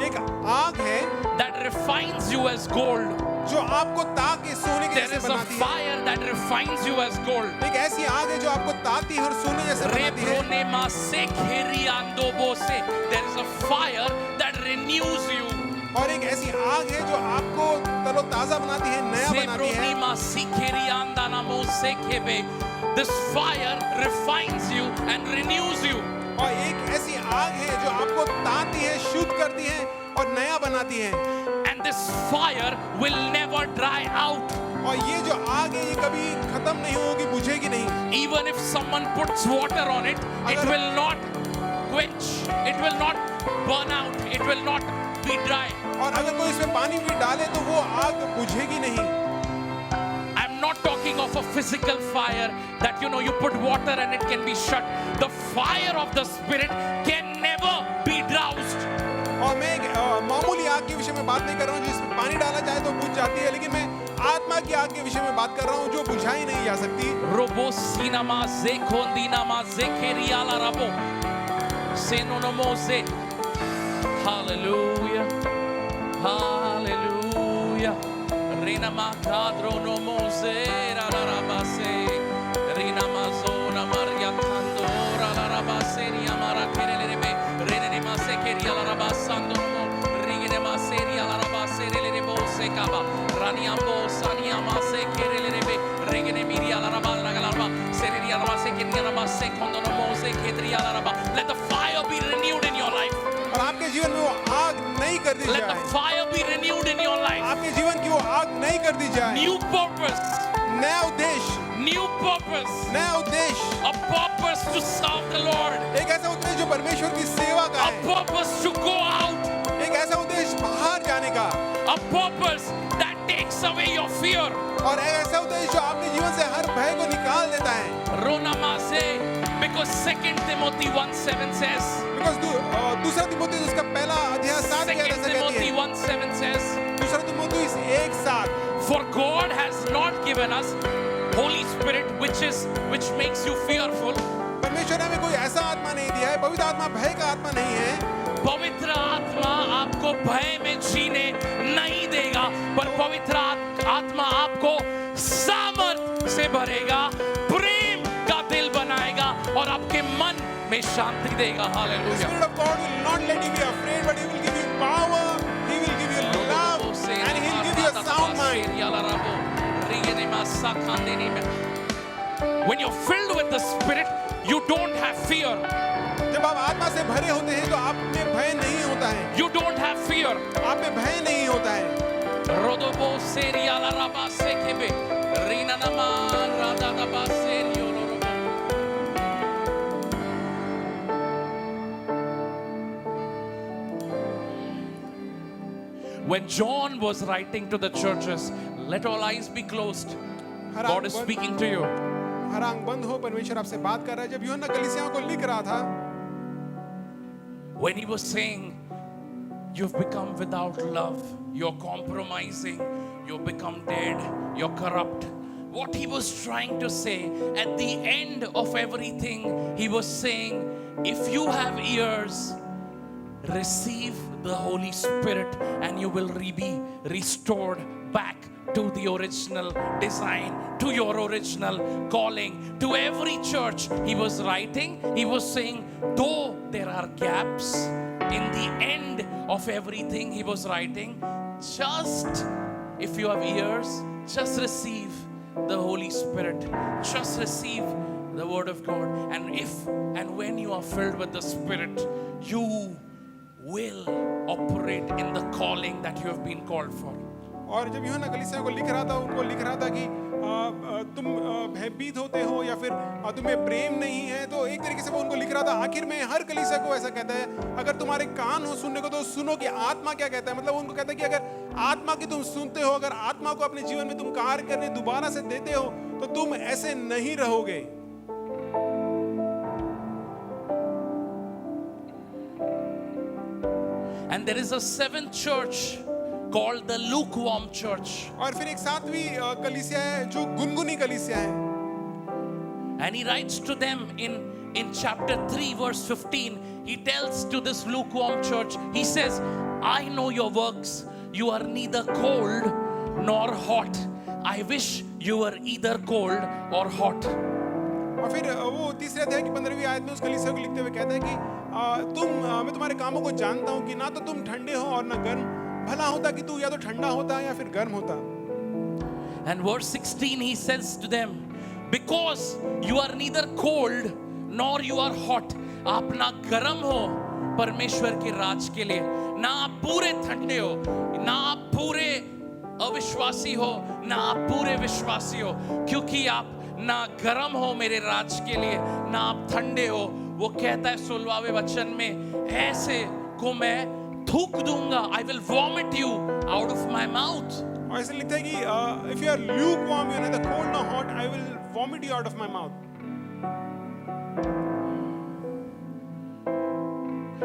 एक आग है that refines you as gold. जो आपको ताक के सोने के There जैसे is a बनाती है। fire that refines you as gold. एक ऐसी आग है जो आपको ताकती है और सोने जैसे बनाती है। Rebronema sekeriando bose. There is a fire that renews you. और एक ऐसी आग है जो आपको तरोताजा बनाती है, नया बनाती है। Zebronima sikerianda namo sekebe. This fire refines you and renews you. और एक ऐसी आग है जो आपको ताकती है, शुद्ध करती है और नया बनाती है। And this fire will never dry out. और ये जो आग है ये कभी खत्म नहीं होगी, बुझेगी नहीं। Even if someone puts water on it, it will not quench. It will not burn out. It will not be dry. और अगर कोई इसमें पानी भी डाले तो वो आग बुझेगी नहीं। I'm not talking of a physical fire that you put water and it can be shut. The fire of the Spirit can never be doused. और मैं एक मामूली आग के विषय में बात नहीं कर रहा हूँ जिसमें पानी डाला जाए तो बुझ जाती है, लेकिन मैं आत्मा की आग के विषय में बात कर रहा हूँ जो बुझाई नहीं जा सकती। Robosinama zekondinama zekeriala rabo. Senonomose. Hallelujah. Hallelujah. Rina makadro no mosera la rabase. Rina mazona maria candora la rabase ni amara kerelebe. Rene ne masekeria la rabasando no. Rigene maseria la rabase le bose kaba. Rani ambo sani amase kerelebe. Rigene miria la rabala galaba. Seria la masekeria la base kondo no mose kedria la raba. Let the fire be renewed in your life. और आपके जीवन में वो आग नहीं कर दी Let the जाए, fire be renewed in your life. आपके जीवन की वो आग नहीं कर दी जाए। New purpose, नया उद्देश्य, new purpose, नया उद्देश्य, a purpose to serve the Lord, एक ऐसा उद्देश्य जो परमेश्वर की सेवा का a है, purpose to go out, एक ऐसा उद्देश्य बाहर जाने का, a purpose that takes away your fear. और एक ऐसा उद्देश्य जो आपके जीवन से हर भय को निकाल देता है। Ronamase, because 2 Timothy 1:7 says, Because दूसरा तिमोथेयुस उसका पहला अध्याय 7 2 क्या ऐसा कहती Timothy है? 1:7 says, दूसरा तिमोथेयुस 1:7, for God has not given us Holy Spirit which makes you fearful. परमेश्वर ने हमें कोई ऐसा आत्मा नहीं दिया है, पवित्र आत्मा भय का आत्मा नहीं है। पवित्र आत्मा आपको भय में जीने नहीं देगा, पर पवित्र आत्मा आपको सामर्थ से भरेगा, प्रेम का दिल बनाएगा और आपके मन में शांति देगा। The hallelujah. Spirit of God will not let you be afraid, but He will give you power, He will give you love, and He will give you a sound mind. When you're filled with the Spirit, you don't have fear. जब आप आत्मा से भरे होते हैं तो आप में भय नहीं होता है, You don't have fear. आप में भय नहीं होता है। Rodobo seriala raba sekebe rina nama rada daba seriolo robo. When John was writing to the churches, let all eyes be closed. God is speaking to you. हर आंख बंद हो, परमेश्वर आपसे बात कर रहा है। जब यूहन्ना कलीसियाओं को लिख रहा था, When he was saying, you've become without love, you're compromising, you've become dead, you're corrupt. What he was trying to say at the end of everything, he was saying, if you have ears, receive the Holy Spirit and you will be restored back to the original design, to your original calling. To every church he was writing, he was saying, though there are gaps in the end of everything he was writing, just if you have ears, just receive the Holy Spirit, just receive the Word of God. And when you are filled with the Spirit, you will operate in the calling that you have been called for. और जब यूहन्ना कलीसियाओं को लिख रहा था, उनको लिख रहा था कि तुम भयभीत होते हो या फिर तुम्हें प्रेम नहीं है, तो एक तरीके से वो उनको लिख रहा था। आखिर में हर कलीसिया को ऐसा कहता है, अगर तुम्हारे कान हो सुनने को तो सुनो कि आत्मा क्या कहता है। मतलब उनको कहता है कि अगर आत्मा की तुम सुनते हो, अगर आत्मा को अपने जीवन में तुम कार्य करने दोबारा से देते हो, तो तुम ऐसे नहीं रहोगे। And there is a seventh church called the lukewarm church. और फिर एक सातवीं कलीसिया है जो गुनगुनी कलीसिया है। And he writes to them in chapter 3 verse 15. He tells to this lukewarm church, he says, I know your works. You are neither cold nor hot. I wish you were either cold or hot. और फिर वो तीसरे अध्याय की 15वीं आयत में उस कलीसिया को लिखते हुए कहता है कि मैं तुम्हारे कामों को जानता हूँ कि ना तो तुम ठंडे हो और ना गर्म। भला होता कि तू या तो ठंडा होता या फिर गर्म होता। And verse 16 he says to them, because you are neither cold nor you are hot. आप ना गर्म हो परमेश्वर के राज के लिए, ना आप पूरे ठंडे हो, ना आप पूरे अविश्वासी हो, ना आप पूरे विश्वासी हो, क्योंकि आप ना गर्म हो मेरे राज के लिए, ना आप ठंडे हो। वो कहता है 16वें वचन में, ऐसे को मैं थूक दूंगा, I will vomit you out of my mouth. और ऐसे लिखता है कि if you are lukewarm, you are neither cold nor hot, I will vomit you out of my mouth.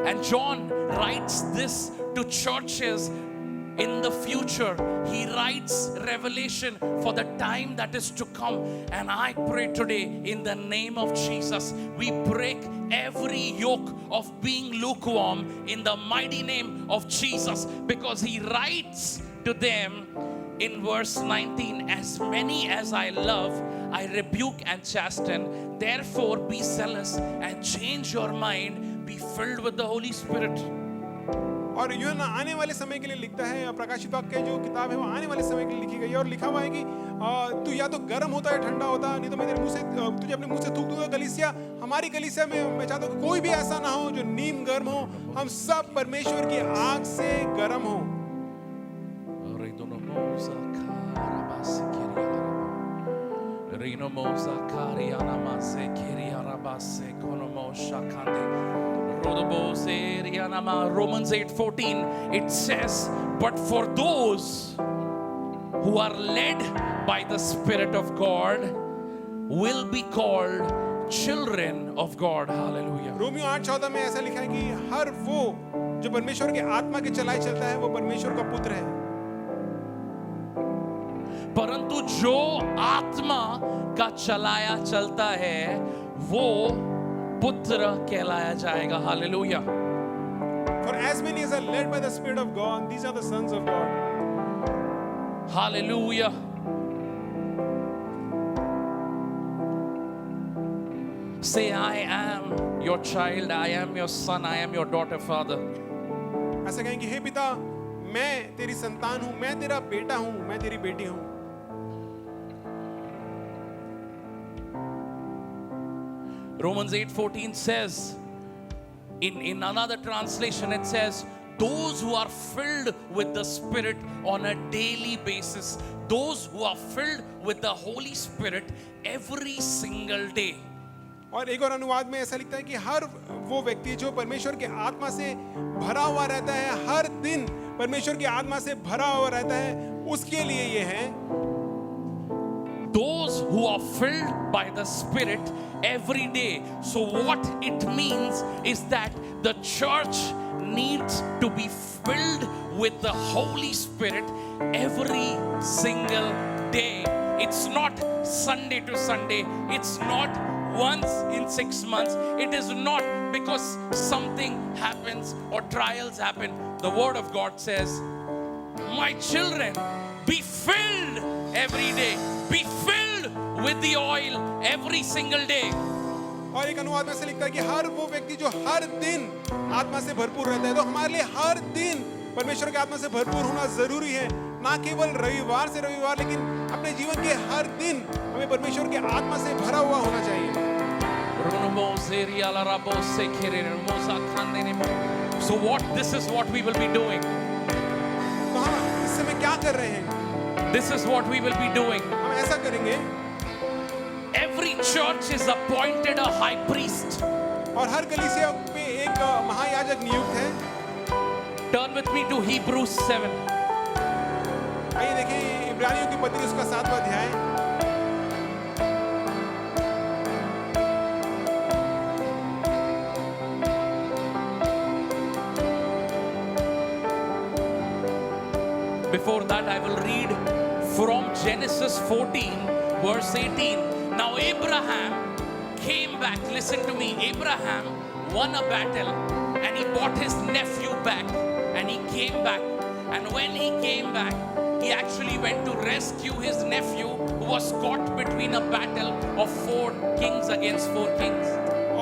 And John writes this to churches in the future. He writes revelation for the time that is to come. And I pray today in the name of Jesus, we break every yoke of being lukewarm in the mighty name of Jesus, because he writes to them in verse 19, as many as I love, I rebuke and chasten. Therefore be zealous and change your mind, be filled with the Holy Spirit. और यूहन्ना आने वाले समय के लिए लिखता है, प्रकाशित वाक्य जो किताब है वो आने वाले समय के लिए लिखी गई है। और लिखा हुआ है कि तू या तो गर्म होता है ठंडा होता, नहीं तो मैं तेरे मुंह से तुझे अपने मुंह से थूक दूंगा। कलीसिया, हमारी कलीसिया में मैं चाहता हूँ कोई भी ऐसा ना हो जो नीम गर्म हो, हम सब परमेश्वर की आग से गर्म हो। Rino moza kariana mase kiriara base konomo shakande rodobo seriana ma. Romans 8:14 it says, but for those who are led by the Spirit of God will be called children of God. Hallelujah. Romeo 8:14 में ऐसा लिखा है कि हर वो जो परमेश्वर के आत्मा के चलाए चलता है वो परमेश्वर का पुत्र है। परंतु जो आत्मा का चलाया चलता है वो पुत्र कहलाया जाएगा। Hallelujah. For as many as are led by the Spirit of God, these are the sons of God. Hallelujah. Say, I am your child, I am your son, I am your daughter, Father. ऐसा कहेंगे, हे पिता, मैं तेरी संतान हूं, मैं तेरा बेटा हूं, मैं तेरी बेटी हूं। Romans 8:14 says, in another translation it says, those who are filled with the Spirit on a daily basis, those who are filled with the Holy Spirit every single day. और एक और अनुवाद में ऐसा लिखता है कि हर वो व्यक्ति जो परमेश्वर के आत्मा से भरा हुआ रहता है, हर दिन परमेश्वर की आत्मा से भरा हुआ रहता है, उसके लिए ये है, those who are filled by the Spirit every day. So what it means is that the church needs to be filled with the Holy Spirit every single day. It's not Sunday to Sunday. It's not once in 6 months. It is not because something happens or trials happen. The Word of God says, my children, be filled every day. Be filled with the oil every single day. और एक अनुवाद में ऐसा लिखता है कि हर वो व्यक्ति जो हर दिन आत्मा से भरपूर रहता है, तो हमारे लिए हर दिन परमेश्वर के आत्मा से भरपूर होना जरूरी है, ना केवल रविवार से रविवार, लेकिन अपने जीवन के हर दिन हमें परमेश्वर के आत्मा से भरा हुआ होना चाहिए। So this is what we will be doing. तो हम इस समय क्या कर रहे हैं? This is what we will be doing. हम ऐसा करेंगे, every church is appointed a high priest. और हर कलीसिया पे एक महायाजक नियुक्त है। Turn with me to Hebrews 7. आइए देखें इब्रानियों की पत्री उसका 7वां अध्याय। Before that, I will read from Genesis 14, verse 18. Now Abraham came back. Listen to me. Abraham won a battle and he brought his nephew back. And he came back. And when he came back, he actually went to rescue his nephew who was caught between a battle of 4 kings against 4 kings.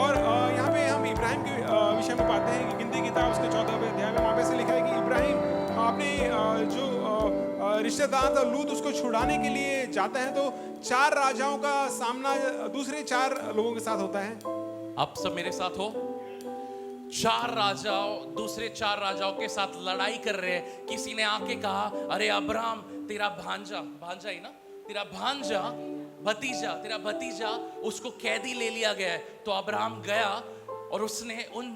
और यहाँ पे हम इब्राहिम के विषय में पाते हैं कि गिनती की किताब उसके 14वें अध्याय में वहाँ पे से लिखा है कि इब्राहिम अपने जो रिश्तेदार था लूत उसको छुड़ाने के लिए जाता है, तो 4 राजाओं का सामना दूसरे 4 लोगों के साथ होता है। आप सब मेरे साथ हो? 4 राजाओं दूसरे 4 राजाओं के साथ लड़ाई कर रहे हैं। किसी ने आके कहा, अरे अब्राहम, तेरा भांजा ही ना, तेरा भांजा तेरा भतीजा उसको कैदी ले लिया गया है। तो अब्राहम गया और उसने उन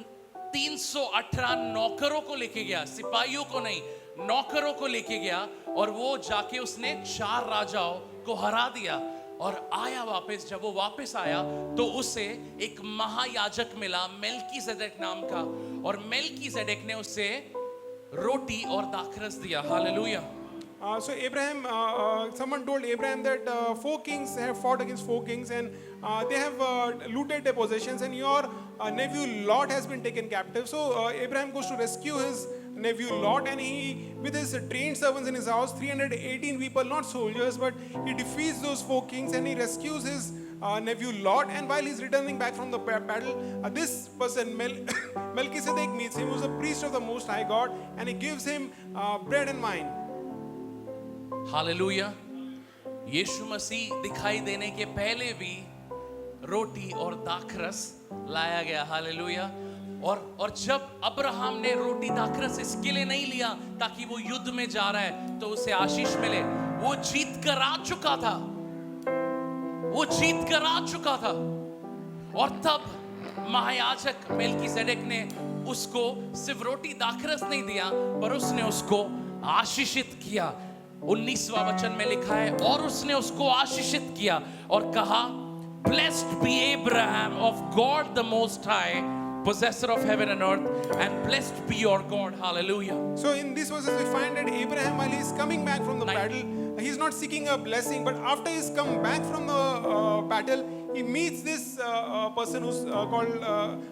318 नौकरों को लेके गया, सिपाहियों को नहीं, नौकरों को लेके गया, और वो जाके उसने 4 राजाओं को हरा दिया और आया वापस। जब वो वापस आया तो उसे एक महायाजक मिला मेल्कीसेदेक नाम का, और मेल्कीसेदेक ने उसे रोटी और दाखरस दिया। Hallelujah. So Abraham, someone told Abraham that 4 kings have fought against 4 kings and they have looted their possessions, and your nephew Lot has been taken captive. So Abraham goes to rescue his nephew Lot, and he, with his trained servants in his house, 318 people, not soldiers, but he defeats those 4 kings and he rescues his nephew Lot. And while he's returning back from the battle, this person Melchizedek meets him, who's a priest of the Most High God, and he gives him bread and wine. Hallelujah. Yeshu Masih दिखाई देने के पहले भी रोटी और दाखरस लाया गया। Hallelujah. और जब अब्राहम ने रोटी दाखरस इसके लिए नहीं लिया ताकि वो युद्ध में जा रहा है तो उसे आशीष मिले, वो जीत कर आ चुका था। वो जीत कर आ चुका था। और तब महायाजक मेल्कीसेदेक ने उसको सिर्फ रोटी दाखरस नहीं दिया, पर उसने उसको आशीषित किया। 19वां वचन में लिखा है, और उसने उसको आशीषित किया और कहा, Blessed be Abraham of God the Most High, possessor of heaven and earth, and blessed be your God. Hallelujah. So in these verses we find that Abraham, while he is coming back from the Nine. battle, he is not seeking a blessing, but after he's come back from the battle, he meets this person who's called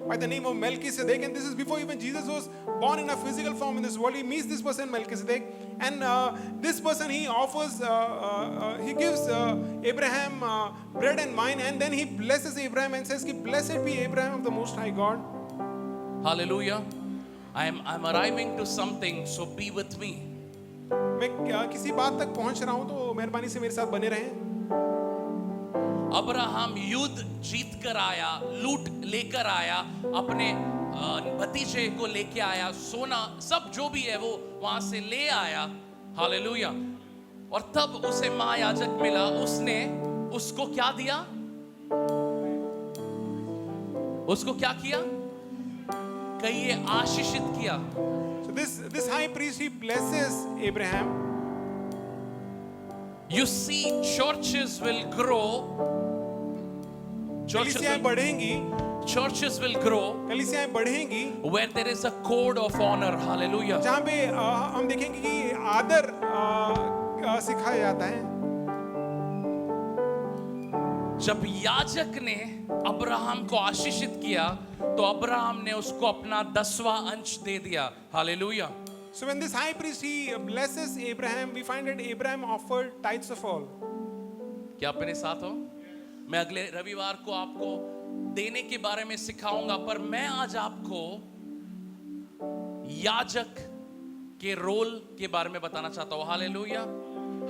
by the name of Melchizedek, and this is before even Jesus was born in a physical form in this world. He meets this person Melchizedek, and this person he offers, he gives Abraham bread and wine, and then he blesses Abraham and says, "Blessed be Abraham of the Most High God." Hallelujah. I'm arriving to something, so be with me. मैं किसी बात तक पहुंच रहा हूं, तो मेहरबानी से मेरे साथ बने रहें। अब्राहम युद्ध जीत कर आया, लूट लेकर आया, अपने भतीजे को लेके आया, सोना सब जो भी है वो वहां से ले आया। हालेलुया। और तब उसे महायाजक मिला, उसने उसको क्या दिया? उसको क्या किया? कहिए, आशीषित किया। So this high priest, he blesses Abraham. You see, churches will grow. कलीसियाएं बढ़ेंगी, Churches will grow कलीसियाएं बढ़ेंगी, where there is a code of honor. Hallelujah. जहाँ पे हम देखेंगे कि आदर सिखाया जाता है। जब याजक ने अब्राहम को आशीषित किया, तो अब्राहम ने उसको अपना 10वां अंश दे दिया। Hallelujah. So when this high priest he blesses Abraham, we find that Abraham offered tithes of all. क्या आप मेरे साथ हो? मैं अगले रविवार को आपको देने के बारे में सिखाऊंगा, पर मैं आज आपको याजक के रोल के बारे में बताना चाहता हूं। Hallelujah,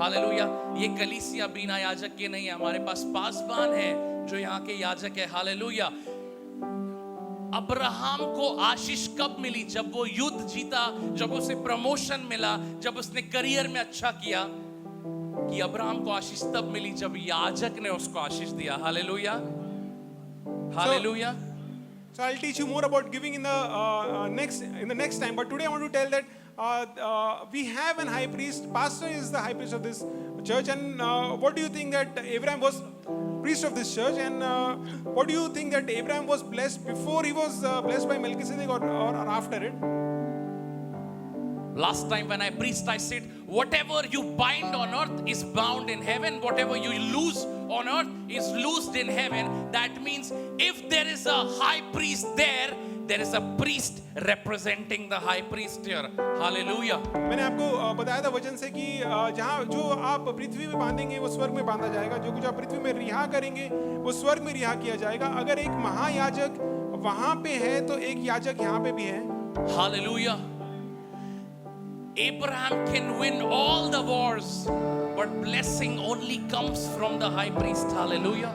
hallelujah. ये कलीसिया बिना याजक के नहीं है, हमारे पास पासबान है जो यहाँ के याजक है। हालेलुया। अब्राहम को आशीष कब मिली? जब वो युद्ध जीता, जब उसे प्रमोशन मिला, जब उसने करियर में अच्छा किया। कि अब्राहम को आशीष तब मिली जब याजक ने उसको आशीष दिया। Hallelujah, hallelujah. So I'll teach you more about giving in the next time. But today I want to tell that we have an high priest. Pastor is the high priest of this church. And what do you think that Abraham was priest of this church? And what do you think that Abraham was blessed before he was blessed by Melchizedek or after it? Last time when I preached, I said, whatever you bind on earth is bound in heaven. Whatever you lose on earth is loosed in heaven. That means if there is a high priest there, there is a priest representing the high priest here. Hallelujah. मैंने आपको बताया था वचन से कि जहाँ जो आप पृथ्वी में बांधेंगे वो स्वर्ग में बांधा जाएगा, जो कुछ आप पृथ्वी में रिहा करेंगे वो स्वर्ग में रिहा किया जाएगा। अगर एक महायाजक वहाँ पे है तो एक याजक यहाँ पे भी है। Hallelujah. Abraham can win all the wars, but blessing only comes from the high priest. Hallelujah.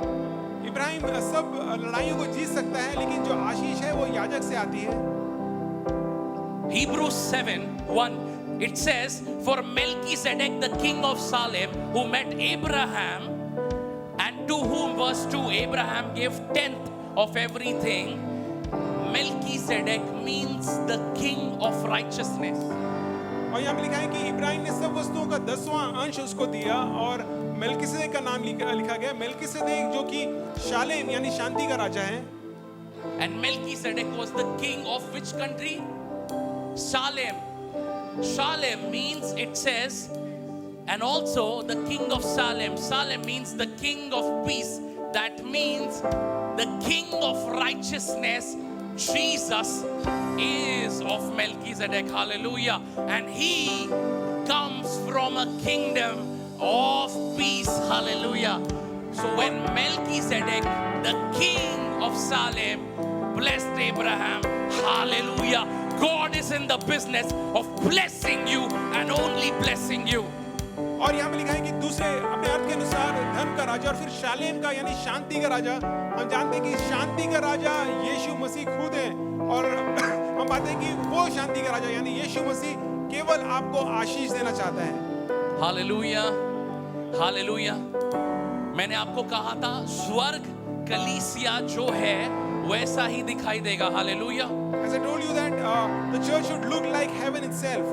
Ibrahim सब लड़ाइयों को जीत सकता है, लेकिन जो आशीष है वो याजक से आती है। Hebrews 7:1 it says, for Melchizedek the king of Salem, who met Abraham, and to whom, verse 2, Abraham gave 10th of everything. Melchizedek means the king of righteousness. और यहाँ पे लिखा है कि इब्राहिम ने सब वस्तुओं का 10वां अंश उसको दिया, और मेल्किसेदेक का नाम लिखा गया। मेल्किसेदेक जो कि शालेम यानी शांति का राजा है। And Melchizedek was the king of which country? Salem. Salem means, it says, and also the king of Salem. Salem means the king of peace. That means the king of righteousness. Jesus is of Melchizedek. Hallelujah. And he comes from a kingdom of peace. Hallelujah. So when Melchizedek, the king of Salem, blessed Abraham, hallelujah, God is in the business of blessing you and only blessing you. और यहाँ पे लिखा है कि दूसरे अपने अर्थ के अनुसार धर्म का राजा, और फिर शालेम का यानी शांति का राजा। हम जानते हैं कि शांति का राजा यीशु मसीह खुद है, और हम पाते हैं कि वो शांति का राजा यानी यीशु मसीह केवल आपको आशीष देना चाहता है। Hallelujah. Hallelujah. मैंने आपको कहा था स्वर्ग कलीसिया जो है वैसा ही दिखाई देगा. Hallelujah. As I told you that the church should look like heaven itself.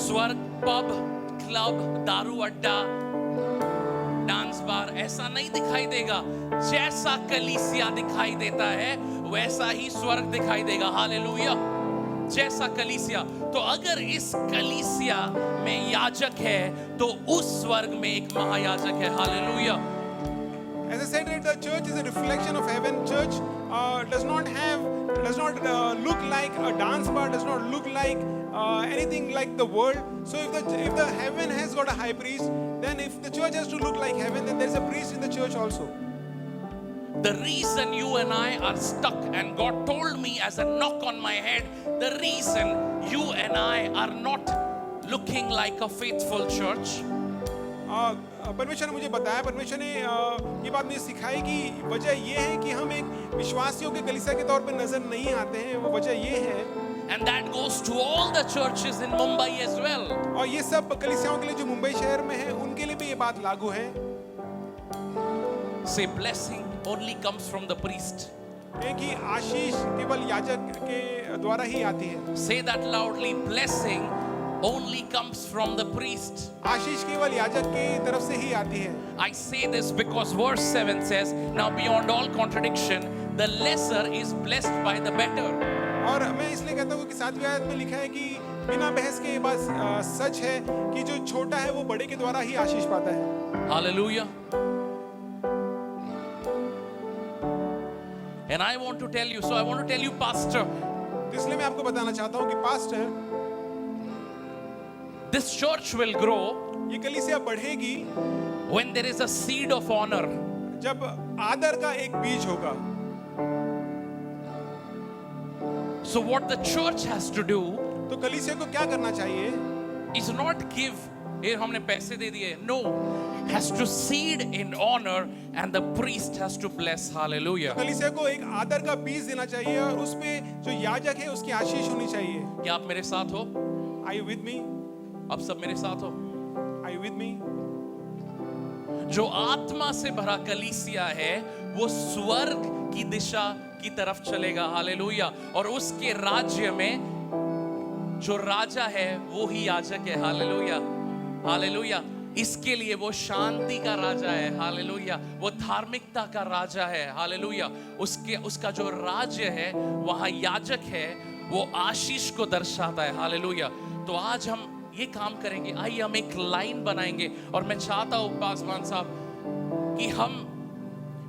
स्वर्ग पब, क्लब, दारू अड्डा, डांस बार ऐसा नहीं दिखाई देगा. जैसा कलीसिया दिखाई देता है वैसा ही स्वर्ग दिखाई देगा. हालेलुया. जैसा कलीसिया. तो अगर इस कलीसिया में याजक है तो उस स्वर्ग में एक महायाजक है. Hallelujah. As I said, that the church is a reflection of heaven. Church does not look like a dance bar, does not look like anything like the world. So if the heaven has got a high priest, then if the church has to look like heaven, then there is a priest in the church also. The reason you and I are stuck, and God told me as a knock on my head, the reason you and I are not looking like a faithful church. परमेश्वर ने मुझे बताया, परमेश्वर ने ये बात मुझे सिखाई कि वजह ये है कि हम एक विश्वासियों के कलीसिया के तौर पे नजर नहीं आते हैं. वो वजह ये है, And that goes to all the churches in Mumbai as well. और ये सब कलीसियाओं के लिए जो मुंबई शहर में है उनके लिए भी ये बात लागू है. Say blessing only comes from the priest. कि आशीष केवल याजक के द्वारा ही आती है. Say that loudly. Blessing only comes from the priest. आशीष केवल याजक की तरफ से ही आती है. I say this because verse 7 says, now beyond all contradiction, the lesser is blessed by the better. और मैं इसलिए कहता हूँ कि 7वीं आयत में लिखा है कि बिना बहस के ये बात सच है कि जो छोटा है वो बड़े के द्वारा ही आशीष पाता है. Hallelujah. And I want to tell you, so I want to tell you, Pastor, तो इसलिए मैं आपको बताना चाहता हूँ कि pastor, this church will grow ये कलीसिया बढ़ेगी when there is a seed of honor. जब आदर का एक बीज होगा. So what the church has to do तो कलीसिया को क्या करना चाहिए? is not give, ये हमने पैसे दे दिए. No, has to seed in honor and the priest has to bless. Hallelujah. कलीसिया को एक आदर का बीज देना चाहिए और उस पे जो याजक है उसकी आशीष होनी चाहिए. क्या आप मेरे साथ हो? Are you with me? आप सब मेरे साथ हो? Are you with me? जो आत्मा से भरा कलीसिया है वो स्वर्ग की दिशा की तरफ चलेगा. हालेलुया. और उसके राज्य में जो राजा है वो ही याजक है. हालेलुया. हालेलुया. इसके लिए वो शांति का राजा है. हालेलुया. वो धार्मिकता का राजा है. हालेलुया. उसका जो राज्य है वहां याजक है वो आशीष को दर्शाता है. हालेलुया. तो आज हम ये काम करेंगे. आइए हम एक लाइन बनाएंगे और मैं चाहता हूं पासवान साहब कि हम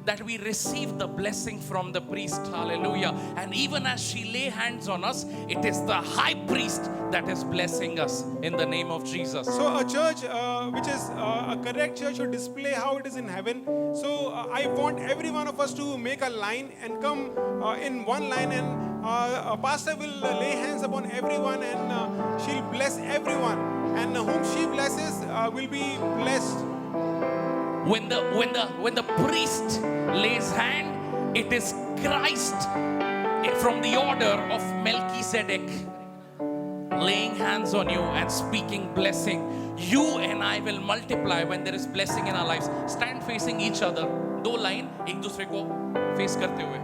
that we receive the blessing from the priest. Hallelujah. And even as she lay hands on us, it is the high priest that is blessing us in the name of Jesus. So a church which is a correct church should display how it is in heaven. So I want every one of us to make a line and come in one line, and a pastor will lay hands upon everyone and she'll bless everyone, and whom she blesses will be blessed. When the priest lays hand, it is Christ from the order of Melchizedek laying hands on you and speaking blessing. You and I will multiply when there is blessing in our lives. Stand facing each other. दो line एक दूसरे को face करते हुए.